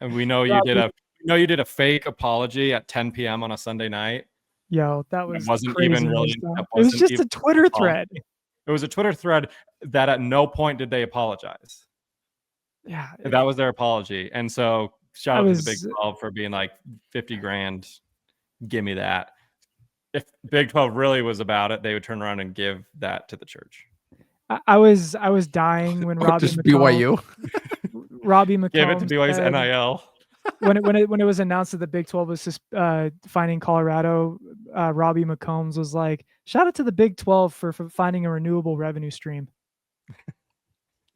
and we know you did a fake apology at 10 p.m. on a Sunday night. Yo, that was wasn't crazy. even really. It was just a Twitter thread. It was a Twitter thread that at no point did they apologize. Yeah, That was their apology. And so shout out to the Big 12 for being like 50 grand. Give me that. If Big 12 really was about it, they would turn around and give that to the church. I was dying when Robbie BYU. Robbie McCombs Give it to BYU's NIL. when it was announced that the Big 12 was finding Colorado. Robbie McCombs was like, "Shout out to the Big 12 for finding a renewable revenue stream."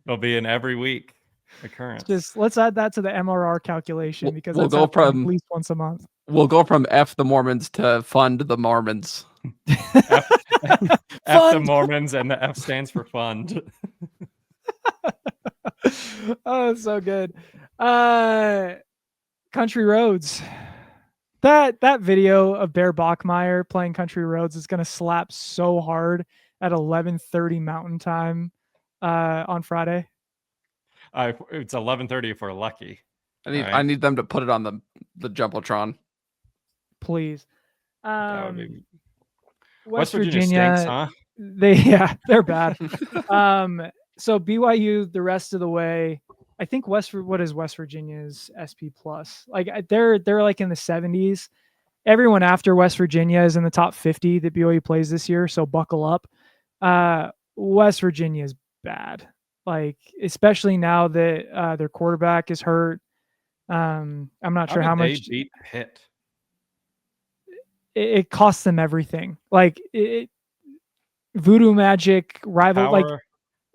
It'll be an every week occurrence. Just let's add that to the MRR calculation because we'll go from at least once a month. We'll go from F the Mormons to fund the Mormons. F the Mormons, and the F stands for fund. Oh, so good. Country Roads. That video of Bear Bachmeyer playing Country Roads is going to slap so hard at 11:30 Mountain Time on Friday. It's 11:30 if we're lucky. I need them to put it on the Jumbotron. Please. That would be... West Virginia stinks, huh? They're bad. So BYU the rest of the way. I think what is West Virginia's SP plus? Like they're like in the 70s. Everyone after West Virginia is in the top 50 that BYU plays this year, so buckle up. West Virginia is bad. Like especially now that their quarterback is hurt. I'm not sure how much they beat Pitt. It costs them everything. Like voodoo magic rival,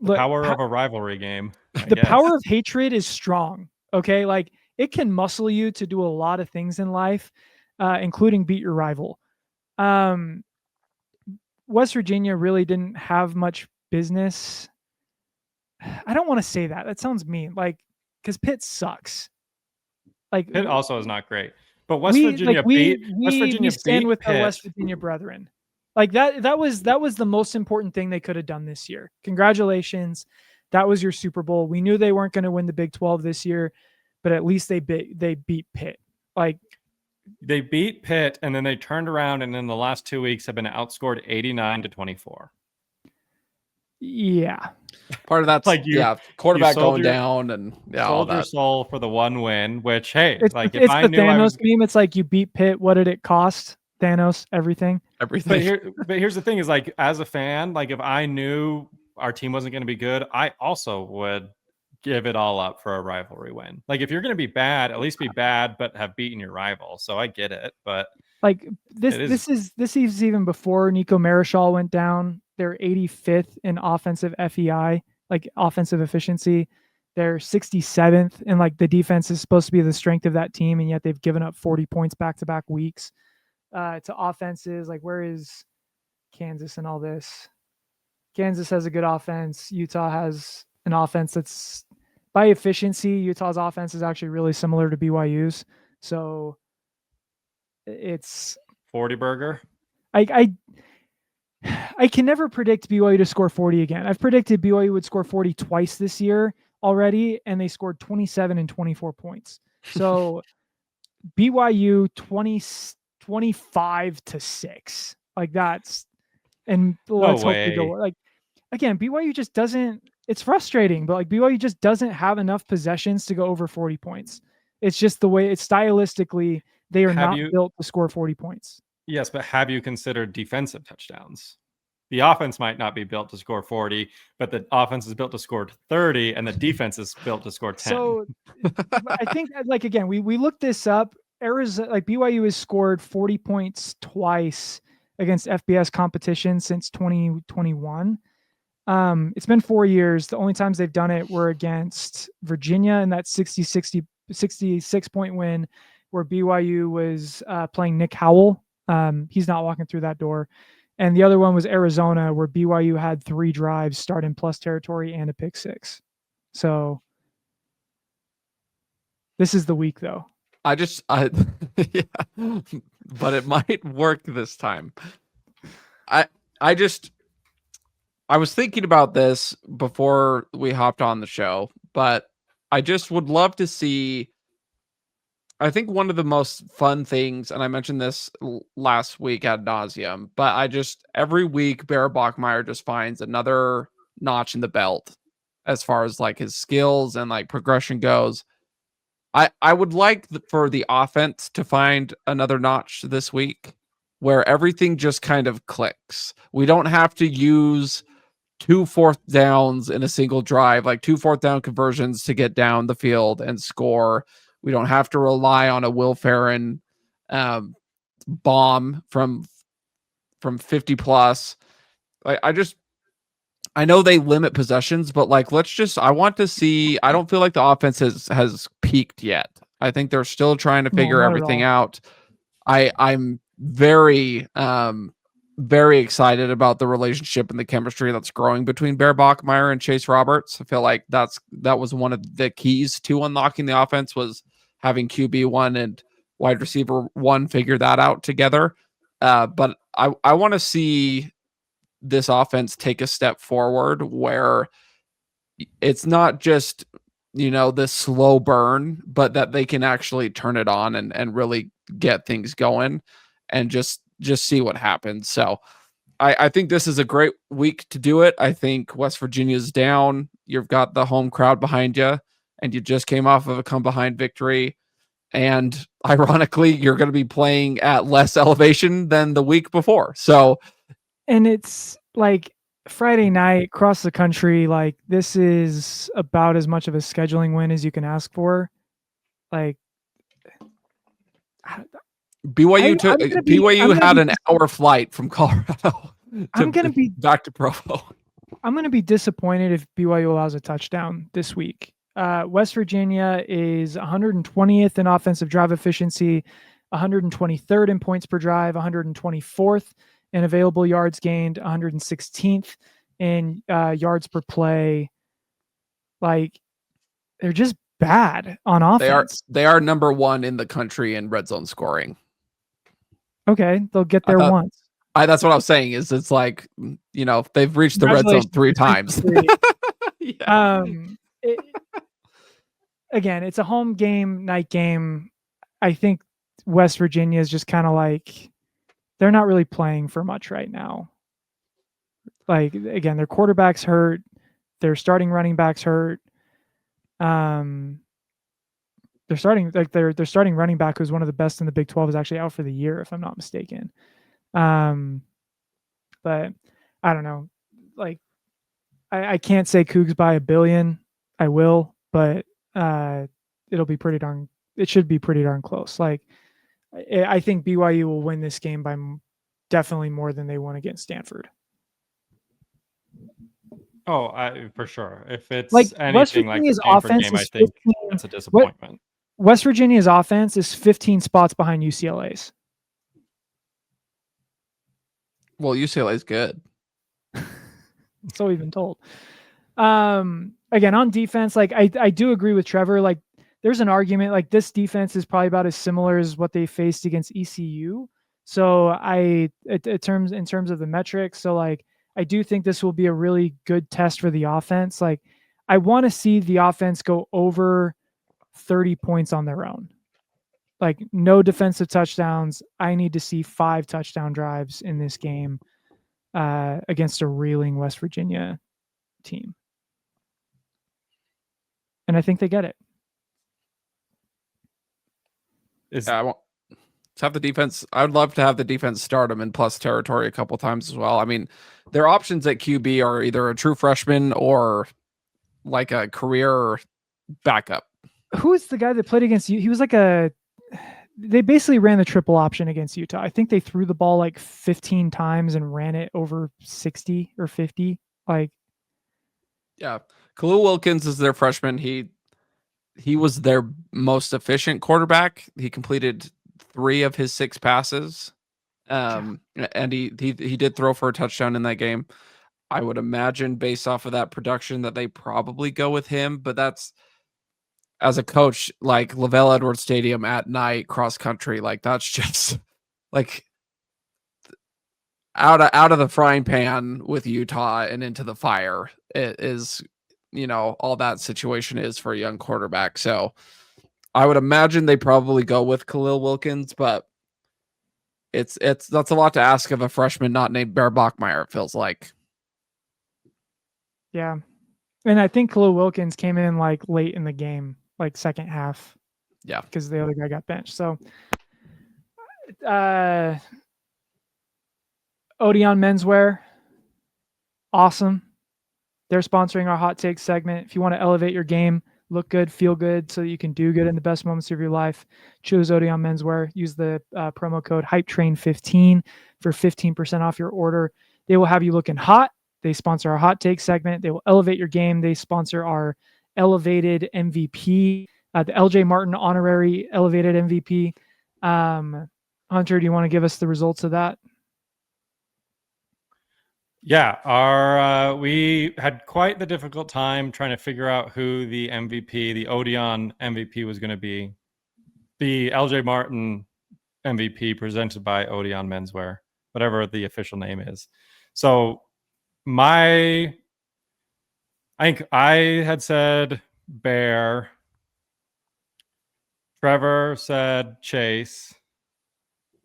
power of a rivalry game. The power of hatred is strong. Okay, like it can muscle you to do a lot of things in life, including beat your rival. West Virginia really didn't have much business. I don't want to say that. That sounds mean. Like because Pitt sucks. Like Pitt also is not great. But West Virginia beat with Pitt. Our West Virginia brethren. Like that was the most important thing they could have done this year. Congratulations. That was your Super Bowl. We knew they weren't going to win the Big 12 this year, but at least they beat Pitt. Like they beat Pitt and then they turned around and in the last 2 weeks have been outscored 89-24. Yeah. Part of that's quarterback going down and all that. Your soul for the one win, which if I knew Thanos meme, it's like you beat Pitt. What did it cost? Thanos, everything. But here's the thing: is like as a fan, like if I knew our team wasn't going to be good, I also would give it all up for a rivalry win. Like if you're going to be bad, at least be bad, but have beaten your rival. So I get it, but like this is even before Nico Marichal went down. They're 85th in offensive FEI, like offensive efficiency. They're 67th, and like the defense is supposed to be the strength of that team, and yet they've given up 40 points back-to-back weeks to offenses. Like where is Kansas and all this? Kansas has a good offense. Utah has an offense that's by efficiency. Utah's offense is actually really similar to BYU's. So it's 40 burger. I can never predict BYU to score 40 again. I've predicted BYU would score 40 twice this year already, and they scored 27 and 24 points. So BYU 25-6. Like that's and let's hope we go. Like again, BYU just doesn't. It's frustrating, but like BYU just doesn't have enough possessions to go over 40 points. It's just the way it's stylistically they are not built to score 40 points. Yes, but have you considered defensive touchdowns? The offense might not be built to score 40, but the offense is built to score 30, and the defense is built to score 10. So I think, like again, we looked this up. BYU has scored 40 points twice against FBS competition since 2021. It's been 4 years. The only times they've done it were against Virginia in that 66-point win where BYU was playing Nick Howell. He's not walking through that door. And the other one was Arizona, where BYU had 3 drives start in plus territory and a pick 6. So this is the week, though. Yeah, but it might work this time. I was thinking about this before we hopped on the show, but I just would love to see. I think one of the most fun things, and I mentioned this last week ad nauseum, but every week Bear Bachmeyer just finds another notch in the belt as far as like his skills and like progression goes. I would like for the offense to find another notch this week where everything just kind of clicks. We don't have to use 2 fourth downs in a single drive, like 2 fourth down conversions to get down the field and score. We don't have to rely on a Will Ferrin bomb from 50 plus. I know they limit possessions, but like I want to see. I don't feel like the offense has peaked yet. I think they're still trying to figure everything out. I'm very very excited about the relationship and the chemistry that's growing between Bear Bachmeier and Chase Roberts. I feel like that was one of the keys to unlocking the offense, was having QB1 and wide receiver 1 figure that out together. But I want to see this offense take a step forward where it's not just, this slow burn, but that they can actually turn it on and really get things going and just see what happens. So I think this is a great week to do it. I think West Virginia's down. You've got the home crowd behind you, and you just came off of a come behind victory. And ironically, you're going to be playing at less elevation than the week before. So, and it's like Friday night across the country. Like, this is about as much of a scheduling win as you can ask for. Like, BYU had an hour flight from Colorado. Back to Provo. I'm going to be disappointed if BYU allows a touchdown this week. West Virginia is 120th in offensive drive efficiency, 123rd in points per drive, 124th in available yards gained, 116th in yards per play. Like, they're just bad on offense. They are number 1 in the country in red zone scoring. Okay, they'll get there once. That's what I was saying. It's like, they've reached the red zone 3 times. Yeah. Again, it's a home game, night game. I think West Virginia is just kind of like, they're not really playing for much right now. Like, again, their quarterback's hurt. Their starting running back's hurt. Their starting running back, who's one of the best in the Big 12, is actually out for the year, if I'm not mistaken. But I don't know. Like, I can't say Cougs by 1 billion. I will, but it should be pretty darn close. Like, I think BYU will win this game by definitely more than they won against Stanford. Oh, for sure. If it's like anything West like Virginia's the Stanford offense game, I is think 15, that's a disappointment. West Virginia's offense is 15 spots behind UCLA's. Well, UCLA's good. So we've been told. Again, on defense, like I do agree with Trevor. Like, there's an argument, like, this defense is probably about as similar as what they faced against ECU. So in terms of the metrics, so like, I do think this will be a really good test for the offense. Like, I want to see the offense go over 30 points on their own. Like, no defensive touchdowns. I need to see 5 touchdown drives in this game against a reeling West Virginia team. And I think they get it. Let's have the defense. I would love to have the defense start them in plus territory a couple times as well. I mean, their options at QB are either a true freshman or like a career backup. Who is the guy that played against you? He was like they basically ran the triple option against Utah. I think they threw the ball like 15 times and ran it over 60 or 50. Like, yeah. Khalil Wilkins is their freshman. He was their most efficient quarterback. He completed 3 of his 6 passes. And he did throw for a touchdown in that game. I would imagine, based off of that production, that they probably go with him, but that's, as a coach, like Lavelle Edwards Stadium at night, cross country, like, that's just like out of the frying pan with Utah and into the fire. It is, all that situation is for a young quarterback. So I would imagine they probably go with Khalil Wilkins, but that's a lot to ask of a freshman not named Bear Bachmeier, it feels like. Yeah. And I think Khalil Wilkins came in like late in the game, like second half. Yeah. Because the other guy got benched. So Odeon Menswear, awesome. They're sponsoring our hot take segment. If you want to elevate your game, look good, feel good, so that you can do good in the best moments of your life, choose Odeon Menswear. Use the promo code HYPETRAIN15 for 15% off your order. They will have you looking hot. They sponsor our hot take segment. They will elevate your game. They sponsor our elevated MVP, the LJ Martin honorary elevated MVP. Hunter, do you want to give us the results of that? Yeah, we had quite the difficult time trying to figure out who the MVP, the Odeon MVP, was going to be. The LJ Martin MVP presented by Odeon Menswear, whatever the official name is. So I think I had said Bear. Trevor said Chase.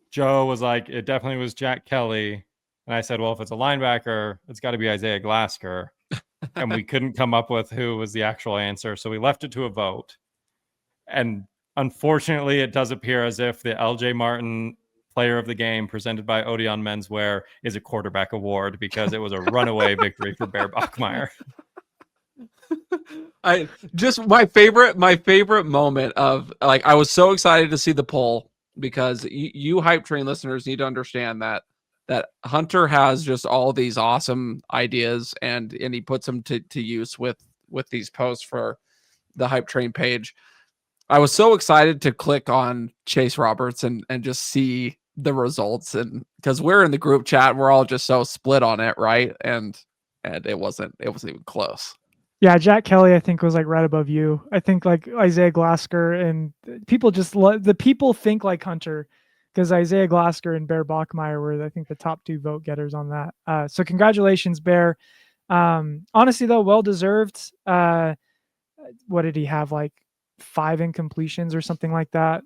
Joe was like, it definitely was Jack Kelly. And I said, well, if it's a linebacker, it's got to be Isaiah Glasker. And we couldn't come up with who was the actual answer. So we left it to a vote. And unfortunately, it does appear as if the LJ Martin player of the game presented by Odeon Menswear is a quarterback award, because it was a runaway victory for Bear Bachmeyer. My favorite moment of, like, I was so excited to see the poll, because you Hype Train listeners need to understand that Hunter has just all these awesome ideas, and he puts them to use with these posts for the Hype Train page. I was so excited to click on Chase Roberts and just see the results, and because we're in the group chat, we're all just so split on it, right? And it wasn't even close. Yeah, Jack Kelly, I think, was like right above you. I think like Isaiah Glasker, and people just the people think like Hunter, because Isaiah Glasker and Bear Bachmeyer were, I think, the top two vote getters on that. So congratulations, Bear. Honestly, though, well deserved. What did he have? Like 5 incompletions or something like that.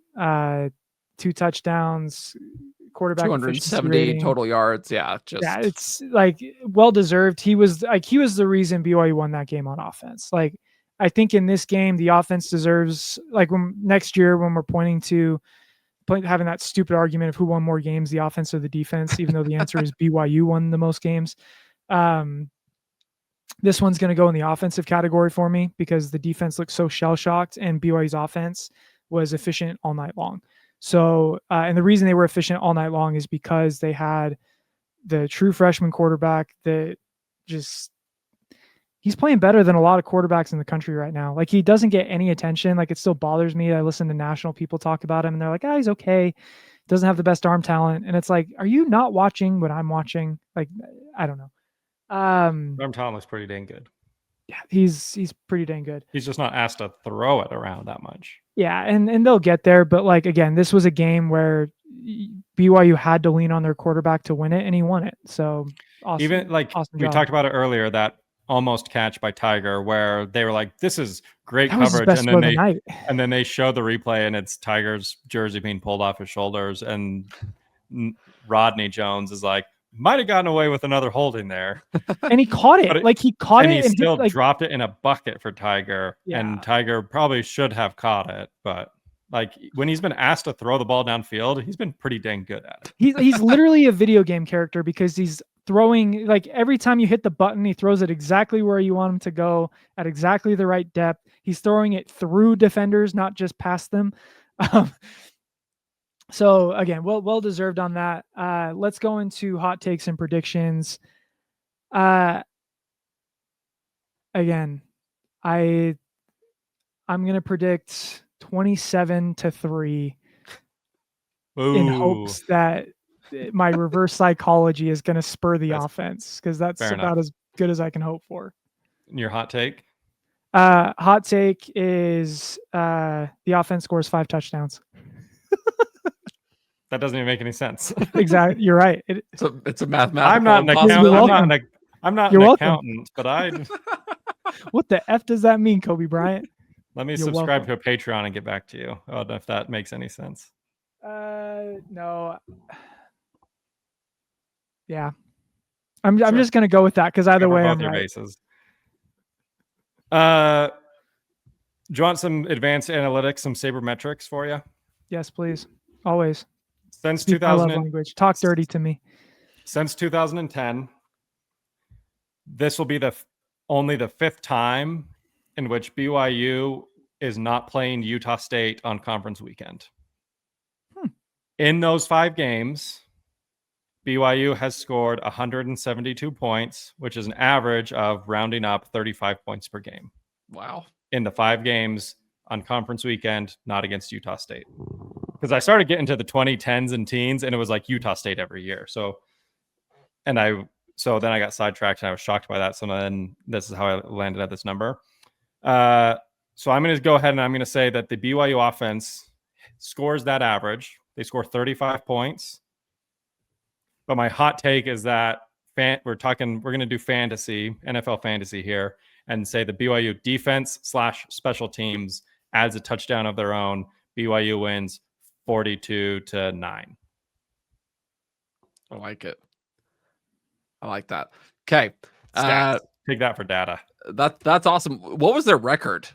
2 touchdowns. Quarterback 270 total yards. Yeah, it's like well deserved. He was the reason BYU won that game on offense. Like, I think in this game, the offense deserves, like, when next year when we're having that stupid argument of who won more games, the offense or the defense, even though the answer is BYU won the most games. This one's going to go in the offensive category for me, because the defense looked so shell-shocked and BYU's offense was efficient all night long. So, and the reason they were efficient all night long is because they had the true freshman quarterback that he's playing better than a lot of quarterbacks in the country right now. Like, he doesn't get any attention. Like, it still bothers me. I listen to national people talk about him and they're like, he's okay. Doesn't have the best arm talent. And it's like, are you not watching what I'm watching? Like, I don't know. Arm talent looks pretty dang good. Yeah, he's pretty dang good. He's just not asked to throw it around that much. Yeah, and they'll get there, but like, again, this was a game where BYU had to lean on their quarterback to win it, and he won it. So awesome. Even like awesome we job. talked about it earlier, that almost catch by Tiger, where they were like, "This is great that was coverage," his best and then they show the replay, and it's Tiger's jersey being pulled off his shoulders, and Rodney Jones is like, might have gotten away with another holding there. And he caught it. He caught it. And he still dropped it in a bucket for Tiger. Yeah. And Tiger probably should have caught it. But like, when he's been asked to throw the ball downfield, he's been pretty dang good at it. He's literally a video game character, because he's throwing, like, every time you hit the button, he throws it exactly where you want him to go at exactly the right depth. He's throwing it through defenders, not just past them. So again, well deserved on that. Let's go into hot takes and predictions. Again, I'm gonna predict 27-3 in hopes that my reverse psychology is gonna spur the offense, because that's about as good as I can hope for. Your hot take? Hot take is the offense scores 5 touchdowns. That doesn't even make any sense. Exactly. You're right. It's a mathematical. I'm not an accountant. I'm not an accountant, but I. What the F does that mean, Kobe Bryant? Let me subscribe to a Patreon and get back to you. I don't know if that makes any sense. No. Yeah. I'm just gonna go with that, because either way, I'm right. Bases. Do you want some advanced analytics, some sabermetrics for you? Yes, please. Always. Since Speak my love 2000, language. Talk dirty to me. Since 2010, this will be only the 5th time in which BYU is not playing Utah State on conference weekend. In those 5 games, BYU has scored 172 points, which is an average of rounding up 35 points per game. Wow. In the 5 games on conference weekend, not against Utah State. Because I started getting to the 2010s and teens, and it was like Utah State every year. So then I got sidetracked, and I was shocked by that. So then this is how I landed at this number. So I'm going to go ahead and I'm going to say that the BYU offense scores that average. They score 35 points. But my hot take is that we're going to do fantasy, NFL fantasy here, and say the BYU defense / special teams adds a touchdown of their own. BYU wins 42-9. I like it. I like that. Okay. Take that for data. That's awesome. What was their record?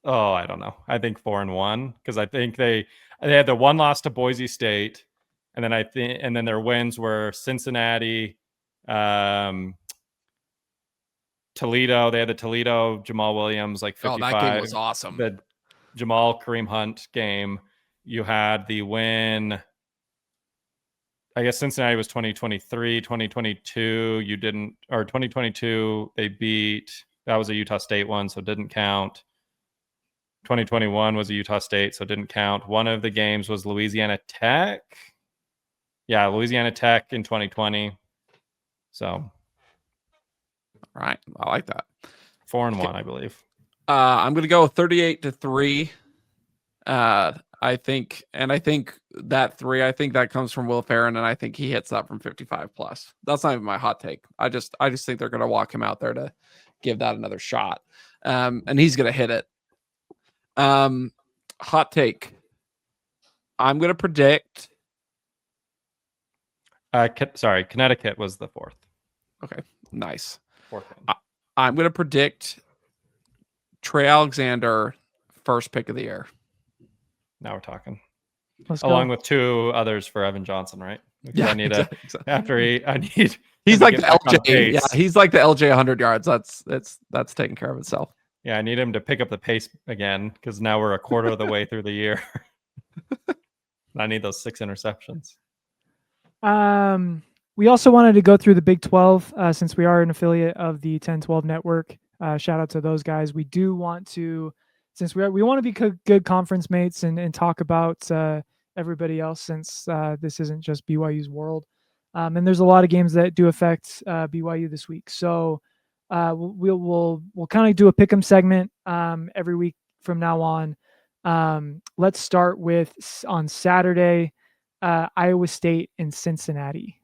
Oh, I don't know. I think 4-1 because I think they had the one loss to Boise State, and then their wins were Cincinnati, Toledo. They had the Toledo Jamal Williams 55. Oh, that game was awesome. The Jamal Kareem Hunt game. You had the win. I guess Cincinnati was 2023, 2022. 2022 they beat. That was a Utah State one, so it didn't count. 2021 was a Utah State, so it didn't count. One of the games was Louisiana Tech. Yeah, Louisiana Tech in 2020. So, all right, I like that. 4-1, I believe. I'm going to go 38-3. I think that 3. I think that comes from Will Ferrin, and I think he hits that from 55 plus. That's not even my hot take. I just think they're going to walk him out there to give that another shot, and he's going to hit it. Hot take. I'm going to predict. Connecticut was the 4th. Okay, nice. 4th. I'm going to predict Trey Alexander first pick of the year. Now we're talking. Along with 2 others for Evan Johnson, right? Because yeah, I need exactly. He's like the LJ. Yeah, he's like the LJ 100 yards. That's taking care of itself. Yeah, I need him to pick up the pace again because now we're a quarter of the way through the year. I need those 6 interceptions. We also wanted to go through the Big 12 since we are an affiliate of the 10-12 network. Shout out to those guys. We do want to, since we want to be good conference mates and talk about everybody else, since this isn't just BYU's world. And there's a lot of games that do affect BYU this week. So we'll kind of do a pick'em segment every week from now on. Let's start with on Saturday, Iowa State and Cincinnati.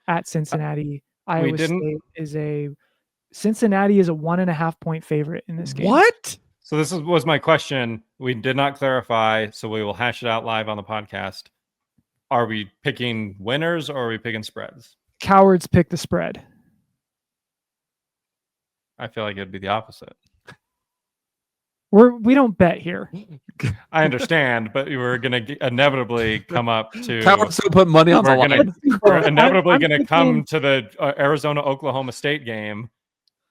At Cincinnati, Cincinnati is a 1.5 point favorite in this game. What? So this was my question. We did not clarify, so we will hash it out live on the podcast. Are we picking winners or are we picking spreads? Cowards pick the spread. I feel like it'd be the opposite. We don't bet here. I understand, but we're going to inevitably come up to. Cowards will put money on the line. We're inevitably going to come to the Arizona-Oklahoma State game.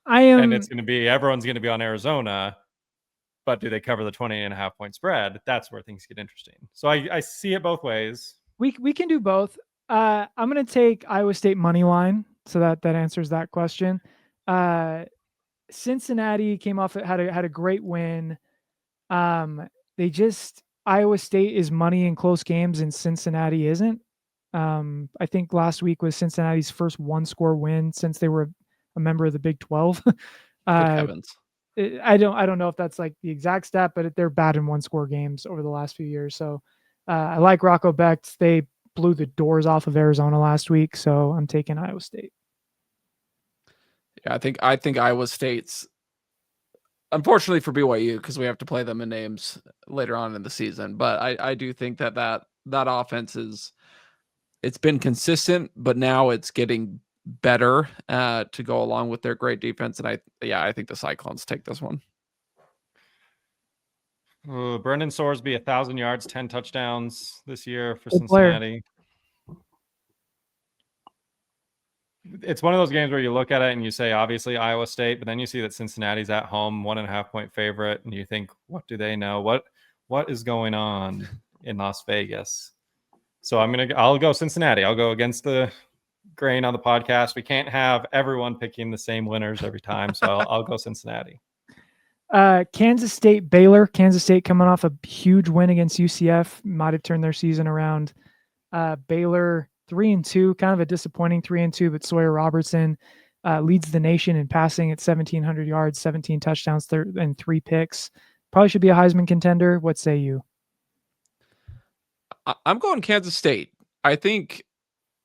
And it's going to be everyone's going to be on Arizona. But do they cover the 20.5 point spread? That's where things get interesting. So I see it both ways. We can do both. I'm going to take Iowa State money line, so that answers that question. Cincinnati came off had a great win. Iowa State is money in close games and Cincinnati isn't. I think last week was Cincinnati's first 1-score win since they were a member of the Big 12. Good heavens. I don't know if that's like the exact stat, but they're bad in 1-score games over the last few years. So I like Rocco Becht. They blew the doors off of Arizona last week, so I'm taking Iowa State. Yeah, I think Iowa State's, unfortunately for BYU, because we have to play them in names later on in the season. But I do think that offense it's been consistent, but now it's getting better to go along with their great defense. And I think the Cyclones take this one. Brendan Sorsby, 1,000 yards, 10 touchdowns this year for Good Cincinnati. It's one of those games where you look at it and you say, obviously Iowa State, but then you see that Cincinnati's at home, 1.5 point favorite, and you think, what do they know? What is going on in Las Vegas? So I'll go Cincinnati. I'll go against the grain on the podcast. We can't have everyone picking the same winners every time, so I'll go Cincinnati. Kansas State, Baylor. Kansas State coming off a huge win against UCF, might have turned their season around. Baylor 3-2, kind of a disappointing 3-2, but Sawyer Robertson leads the nation in passing at 1,700 yards, 17 touchdowns, and 3 picks. Probably should be a Heisman contender. What say you? I'm going Kansas State. I think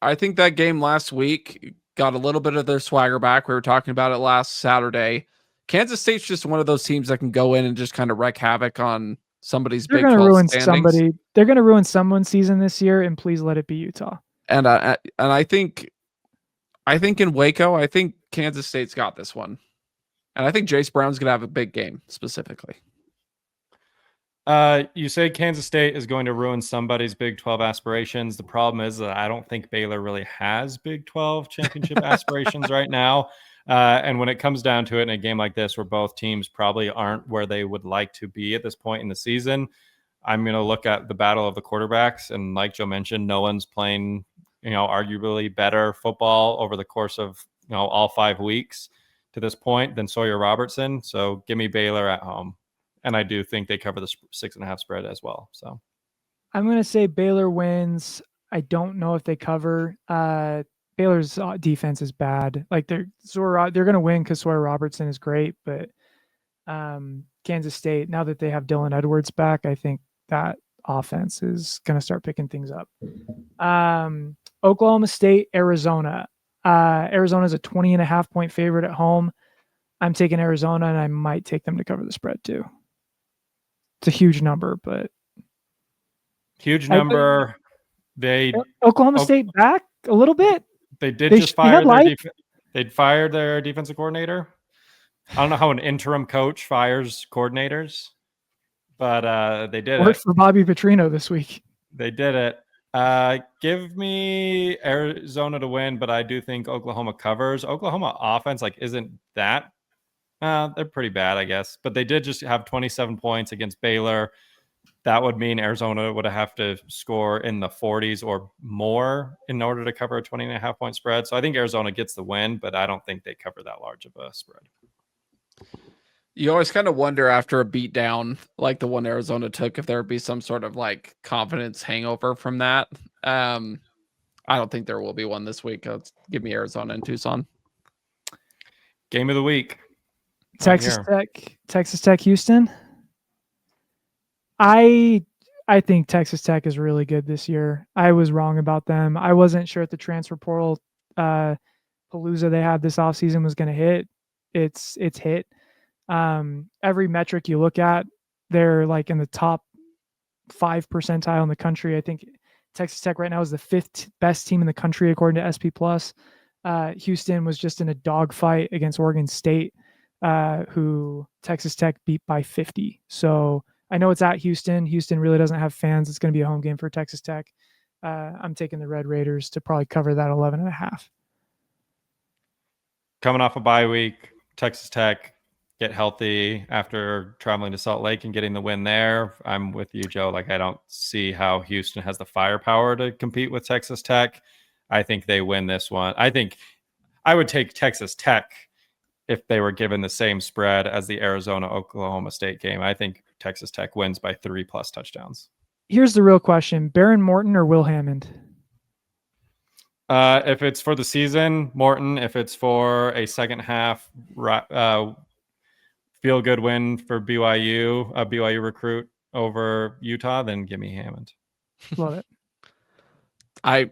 that game last week got a little bit of their swagger back. We were talking about it last Saturday. Kansas State's just one of those teams that can go in and just kind of wreak havoc on somebody's Big 12 standings. They're going to ruin someone's season this year, and please let it be Utah. And I think in Waco, I think Kansas State's got this one. And I think Jace Brown's going to have a big game specifically. You say Kansas State is going to ruin somebody's Big 12 aspirations. The problem is that I don't think Baylor really has Big 12 championship aspirations right now. And when it comes down to it in a game like this, where both teams probably aren't where they would like to be at this point in the season, I'm going to look at the battle of the quarterbacks. And like Joe mentioned, no one's playing, arguably better football over the course of, all 5 weeks to this point than Sawyer Robertson. So give me Baylor at home. And I do think they cover the 6.5 spread as well. So I'm going to say Baylor wins. I don't know if they cover. Baylor's defense is bad. Like they're going to win because Sawyer Robertson is great, but Kansas State, now that they have Dylan Edwards back, I think that offense is going to start picking things up. Oklahoma State, Arizona. Arizona's a 20.5 point favorite at home. I'm taking Arizona, and I might take them to cover the spread too. It's a huge number, but huge number. Oklahoma State back a little bit. They just fire they'd fired their defensive coordinator. I don't know how an interim coach fires coordinators, but they did Worked for Bobby Petrino this week. They did it. Give me Arizona to win, but I do think Oklahoma covers. Oklahoma offense isn't that. They're pretty bad, I guess, but they did just have 27 points against Baylor. That would mean Arizona would have to score in the 40s or more in order to cover a 20.5 point spread. So I think Arizona gets the win, but I don't think they cover that large of a spread. You always kind of wonder after a beatdown like the one Arizona took, if there would be some sort of confidence hangover from that. I don't think there will be one this week. Give me Arizona and Tucson. Game of the week. Texas Tech, Houston. I think Texas Tech is really good this year. I was wrong about them. I wasn't sure if the transfer portal palooza they had this offseason was going to hit. It's hit. Every metric you look at, they're in the top 5 percentile in the country. I think Texas Tech right now is the 5th best team in the country according to SP Plus. Houston was just in a dogfight against Oregon State, who Texas Tech beat by 50. So I know it's at Houston. Houston really doesn't have fans. It's going to be a home game for Texas Tech. I'm taking the Red Raiders to probably cover that 11.5. Coming off a bye week, Texas Tech get healthy after traveling to Salt Lake and getting the win there. I'm with you, Joe. I don't see how Houston has the firepower to compete with Texas Tech. I think they win this one. I think I would take Texas Tech if they were given the same spread as the Arizona-Oklahoma State game. I think Texas Tech wins by 3+ touchdowns. Here's the real question. Baron Morton or Will Hammond? If it's for the season, Morton. If it's for a second half feel-good win for BYU, a BYU recruit over Utah, then give me Hammond. Love it. I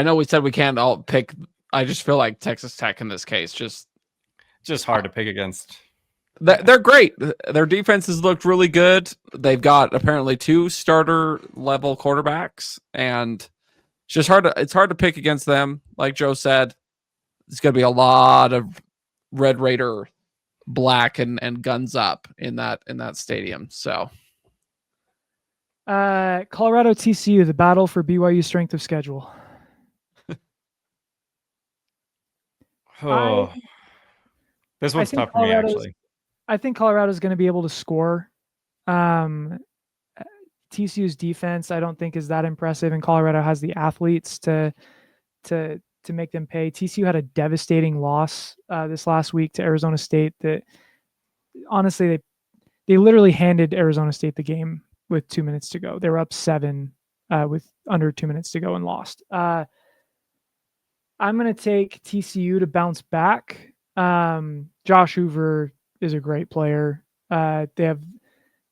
know we said we can't all pick. I just feel like Texas Tech in this case just hard to pick against. They're great. Their defenses looked really good. They've got apparently 2 starter level quarterbacks, and it's hard to pick against them. Like Joe said, it's going to be a lot of Red Raider black and guns up in that stadium. So Colorado TCU, the battle for BYU strength of schedule. This one's tough for me, actually. I think Colorado's going to be able to score. TCU's defense, I don't think is that impressive, and Colorado has the athletes to make them pay. TCU had a devastating loss this last week to Arizona State that honestly they literally handed Arizona State the game with 2 minutes to go. They were up 7 with under 2 minutes to go and lost. I'm going to take TCU to bounce back. Josh Hoover is a great player. They have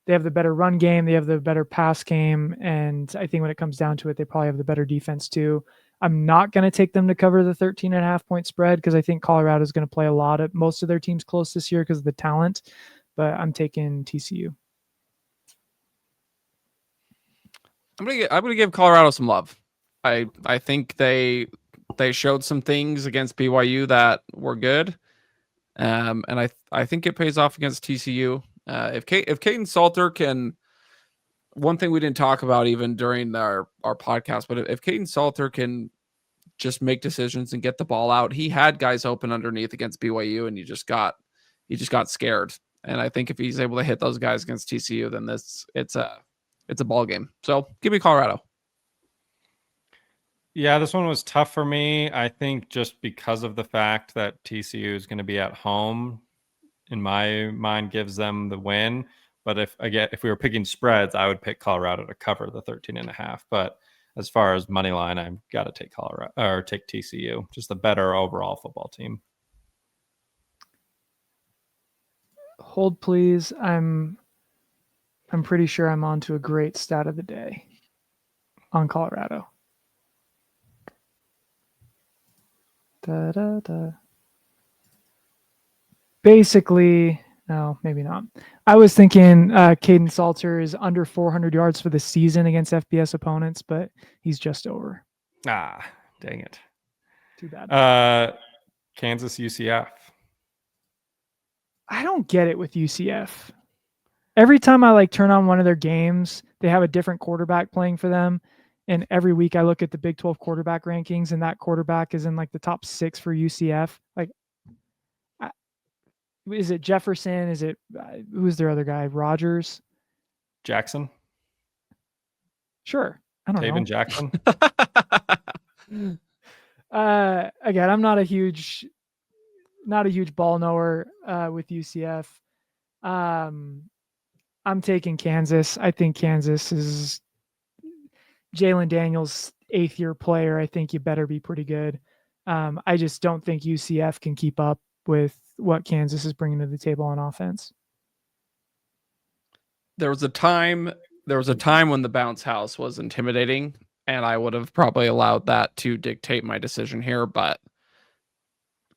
the better run game. They have the better pass game. And I think when it comes down to it, they probably have the better defense too. I'm not going to take them to cover the 13.5 point spread because I think Colorado is going to play most of their teams close this year because of the talent, but I'm taking TCU. I'm gonna give Colorado some love. I think they showed some things against BYU that were good, and I think it pays off against TCU. If Caden Salter can, one thing we didn't talk about even during our podcast, but if Caden Salter can just make decisions and get the ball out, he had guys open underneath against BYU, and he just got scared. And I think if he's able to hit those guys against TCU, then it's a ball game. So give me Colorado. Yeah, this one was tough for me. I think just because of the fact that TCU is going to be at home, in my mind, gives them the win. But if we were picking spreads, I would pick Colorado to cover the 13.5. But as far as money line, I've got to take Colorado or take TCU, just a better overall football team. Hold, please. I'm pretty sure I'm on to a great stat of the day on Colorado. Basically, no, maybe not. I was thinking Caden Salter is under 400 yards for the season against FBS opponents, but he's just over. Ah, dang it. Too bad. Kansas UCF. I don't get it with UCF. Every time I turn on one of their games, they have a different quarterback playing for them. And every week I look at the Big 12 quarterback rankings, and that quarterback is in the top 6 for UCF. Is it Jefferson? Is it who's their other guy? Rogers? Jackson? Sure. I don't know. Taven Jackson? Again, I'm not a huge ball knower with UCF. I'm taking Kansas. I think Kansas is Jalen Daniels' 8th-year player. I think you better be pretty good. I just don't think UCF can keep up with what Kansas is bringing to the table on offense. There was a time when the bounce house was intimidating, and I would have probably allowed that to dictate my decision here, but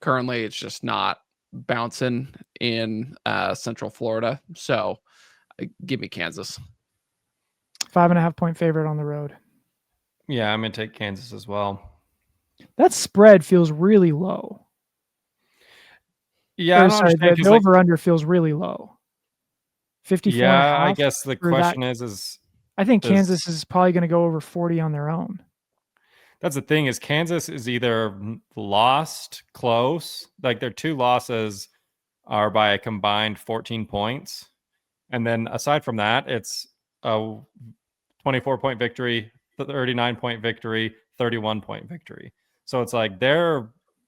currently it's just not bouncing in Central Florida. So give me Kansas. 5.5 point favorite on the road. Yeah, I'm going to take Kansas as well. That spread feels really low. Yeah, the over-under feels really low. 54. Yeah, I guess the question is I think Kansas is probably going to go over 40 on their own. That's the thing is Kansas is either lost close, their 2 losses are by a combined 14 points. And then aside from that, it's a 24-point victory, 39-point victory, 31-point victory. So it's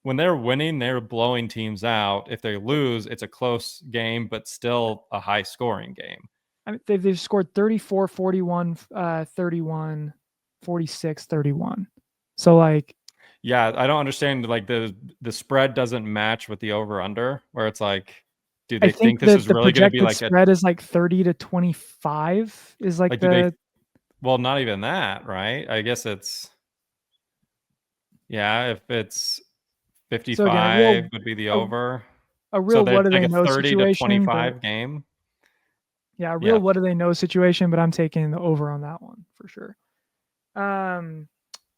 when they're winning, they're blowing teams out. If they lose, it's a close game, but still a high-scoring game. I mean, they've scored 34, 41, 31, 46, 31. So yeah, I don't understand. The spread doesn't match with the over/under, where it's do they think this is really going to be the spread is 30 to 25? Is well, not even that, right? I guess it's if it's 55 would be the over. A real what do they know 30 situation, to 25 game. Yeah, what do they know situation, but I'm taking the over on that one for sure.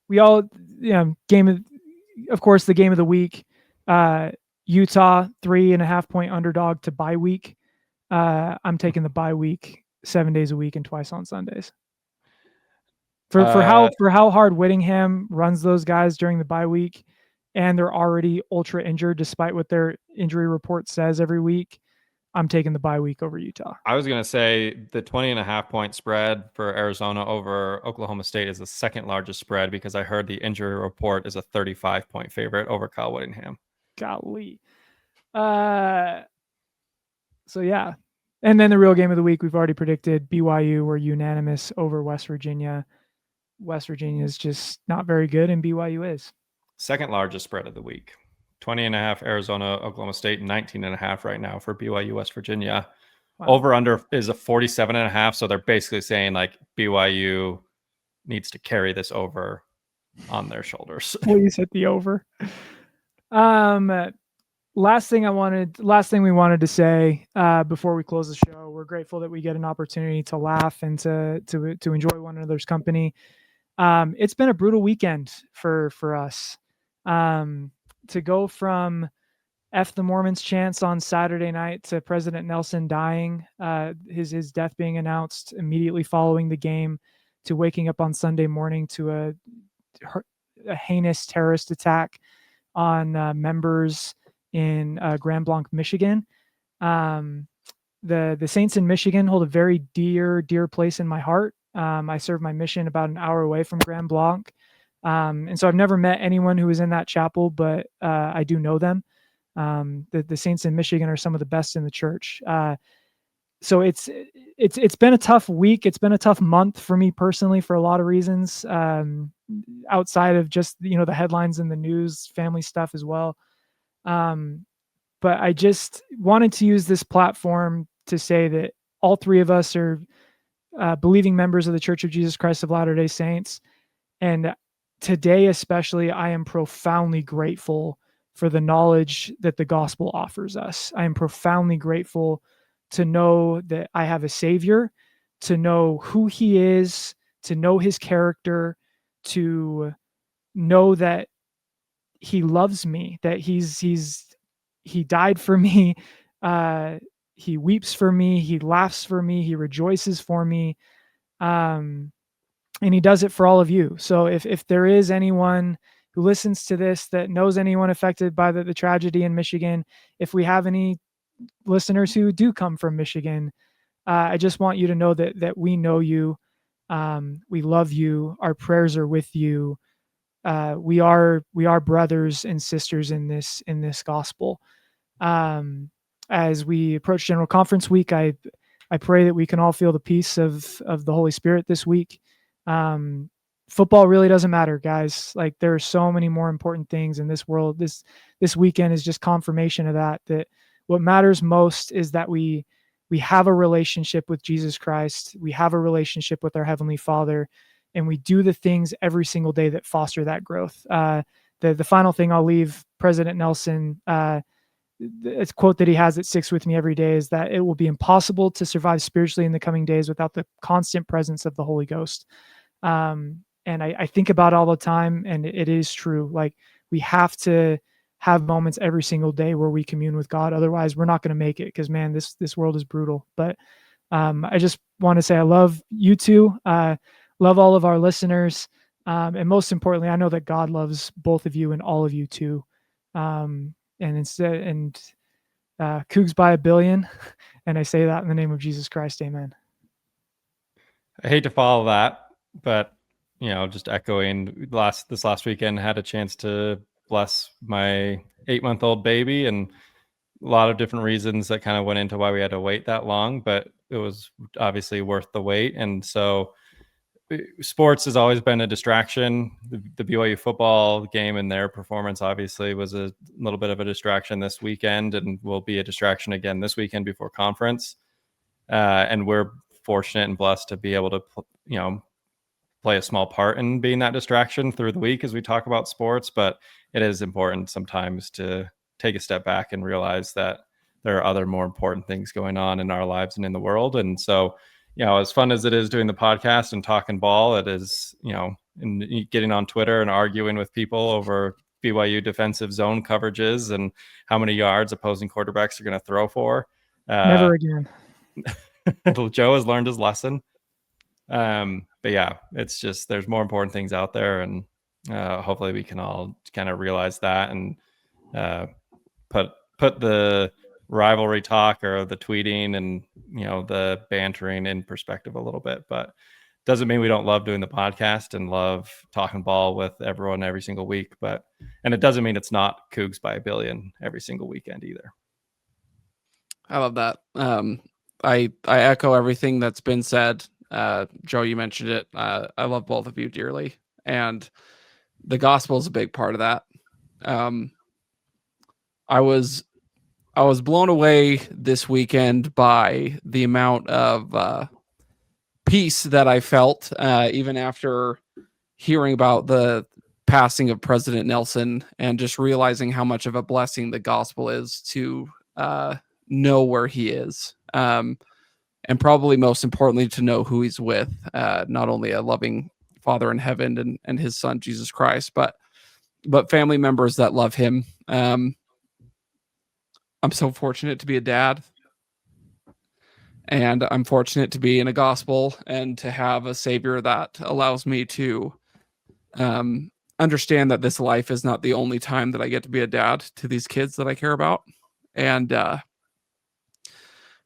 We all game of course the game of the week, Utah 3.5 point underdog to bye week. I'm taking the bye week 7 days a week and twice on Sundays. For how hard Whittingham runs those guys during the bye week, and they're already ultra injured despite what their injury report says every week, I'm taking the bye week over Utah. I was going to say the 20.5 point spread for Arizona over Oklahoma State is the second largest spread because I heard the injury report is a 35 point favorite over Kyle Whittingham. Golly. So yeah. And then the real game of the week, we've already predicted BYU were unanimous over West Virginia. West Virginia is just not very good, and BYU is. Second largest spread of the week. 20.5 Arizona, Oklahoma State, 19.5 right now for BYU, West Virginia. Wow. Over under is a 47.5. So they're basically saying like BYU needs to carry this over on their shoulders. Please hit the over. Last thing we wanted to say before we close the show, we're grateful that we get an opportunity to laugh and to enjoy one another's company. It's been a brutal weekend for us. To go from F the Mormons chants on Saturday night to President Nelson dying, his death being announced immediately following the game, to waking up on Sunday morning to a heinous terrorist attack on members in Grand Blanc, Michigan. The Saints in Michigan hold a very dear place in my heart. I served my mission about an hour away from Grand Blanc. And so I've never met anyone who was in that chapel, but I do know them. The Saints in Michigan are some of the best in the church. So it's been a tough week. It's been a tough month for me personally for a lot of reasons, outside of just, the headlines in the news, family stuff as well. But I just wanted to use this platform to say that all three of us are believing members of the Church of Jesus Christ of Latter-day Saints. And today, especially, I am profoundly grateful for the knowledge that the gospel offers us. I am profoundly grateful to know that I have a Savior, to know who He is, to know His character, to know that He loves me, that He died for me, He weeps for me, He laughs for me, He rejoices for me, and He does it for all of you. So if there is anyone who listens to this that knows anyone affected by the tragedy in Michigan, if we have any listeners who do come from Michigan, I just want you to know that we know you, we love you, our prayers are with you. We are brothers and sisters in this gospel. As we approach General Conference Week, I pray that we can all feel the peace of the Holy Spirit this week. Football really doesn't matter, guys. Like, there are so many more important things in this world. This weekend is just confirmation of that what matters most is that we have a relationship with Jesus Christ. We have a relationship with our Heavenly Father, and we do the things every single day that foster that growth. The final thing I'll leave President Nelson, it's a quote that he has that sticks with me every day, is that it will be impossible to survive spiritually in the coming days without the constant presence of the Holy Ghost. And I think about it all the time, and it is true. Like, we have to have moments every single day where we commune with God. Otherwise, we're not going to make it, because, man, this world is brutal. But I just want to say I love you two. Love all of our listeners. And most importantly, I know that God loves both of you and all of you too. And Cougs by a billion. And I say that in the name of Jesus Christ. Amen. I hate to follow that, but just echoing this last weekend, had a chance to bless my 8-month-old baby, and a lot of different reasons that kind of went into why we had to wait that long, but it was obviously worth the wait. And so sports has always been a distraction. The BYU football game and their performance obviously was a little bit of a distraction this weekend, and will be a distraction again this weekend before conference. And we're fortunate and blessed to be able to, play a small part in being that distraction through the week as we talk about sports. But it is important sometimes to take a step back and realize that there are other more important things going on in our lives and in the world. And so, as fun as it is doing the podcast and talking ball, it is, and getting on Twitter and arguing with people over BYU defensive zone coverages and how many yards opposing quarterbacks are going to throw for. Never again. Joe has learned his lesson. But yeah, it's just, there's more important things out there, and hopefully we can all kind of realize that and put the rivalry talk or the tweeting and, you know, the bantering in perspective a little bit. But doesn't mean we don't love doing the podcast and love talking ball with everyone every single week. And it doesn't mean it's not Cougs by a billion every single weekend either. I love that. I echo everything that's been said. Joe, you mentioned it. I love both of you dearly, and the gospel is a big part of that. I was blown away this weekend by the amount of peace that I felt, even after hearing about the passing of President Nelson, and just realizing how much of a blessing the gospel is to know where he is. And probably most importantly, to know who he's with, not only a loving Father in heaven and his son, Jesus Christ, but family members that love him. I'm so fortunate to be a dad, and I'm fortunate to be in a gospel and to have a savior that allows me to understand that this life is not the only time that I get to be a dad to these kids that I care about. And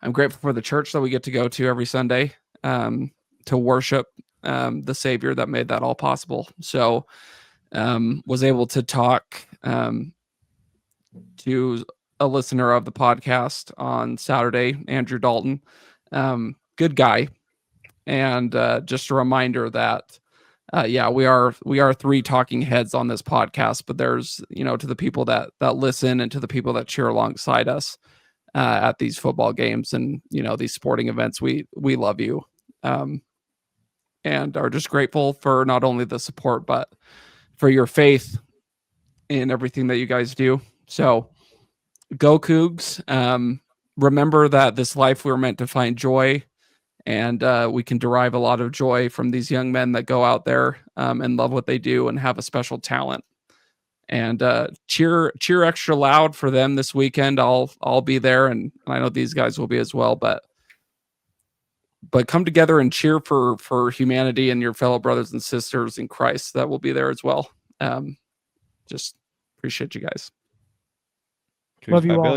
I'm grateful for the church that we get to go to every Sunday to worship the Savior that made that all possible. So was able to talk to a listener of the podcast on Saturday, Andrew Dalton. Good guy. And just a reminder that we are three talking heads on this podcast, but there's, you know, to the people that listen and to the people that cheer alongside us at these football games and, you know, these sporting events, we love you, and are just grateful for not only the support, but for your faith in everything that you guys do. So go Cougs. Remember that this life we were meant to find joy, and we can derive a lot of joy from these young men that go out there and love what they do and have a special talent. And cheer extra loud for them this weekend. I'll be there, and I know these guys will be as well. But come together and cheer for humanity and your fellow brothers and sisters in Christ that will be there as well. Just appreciate you guys. Love you all.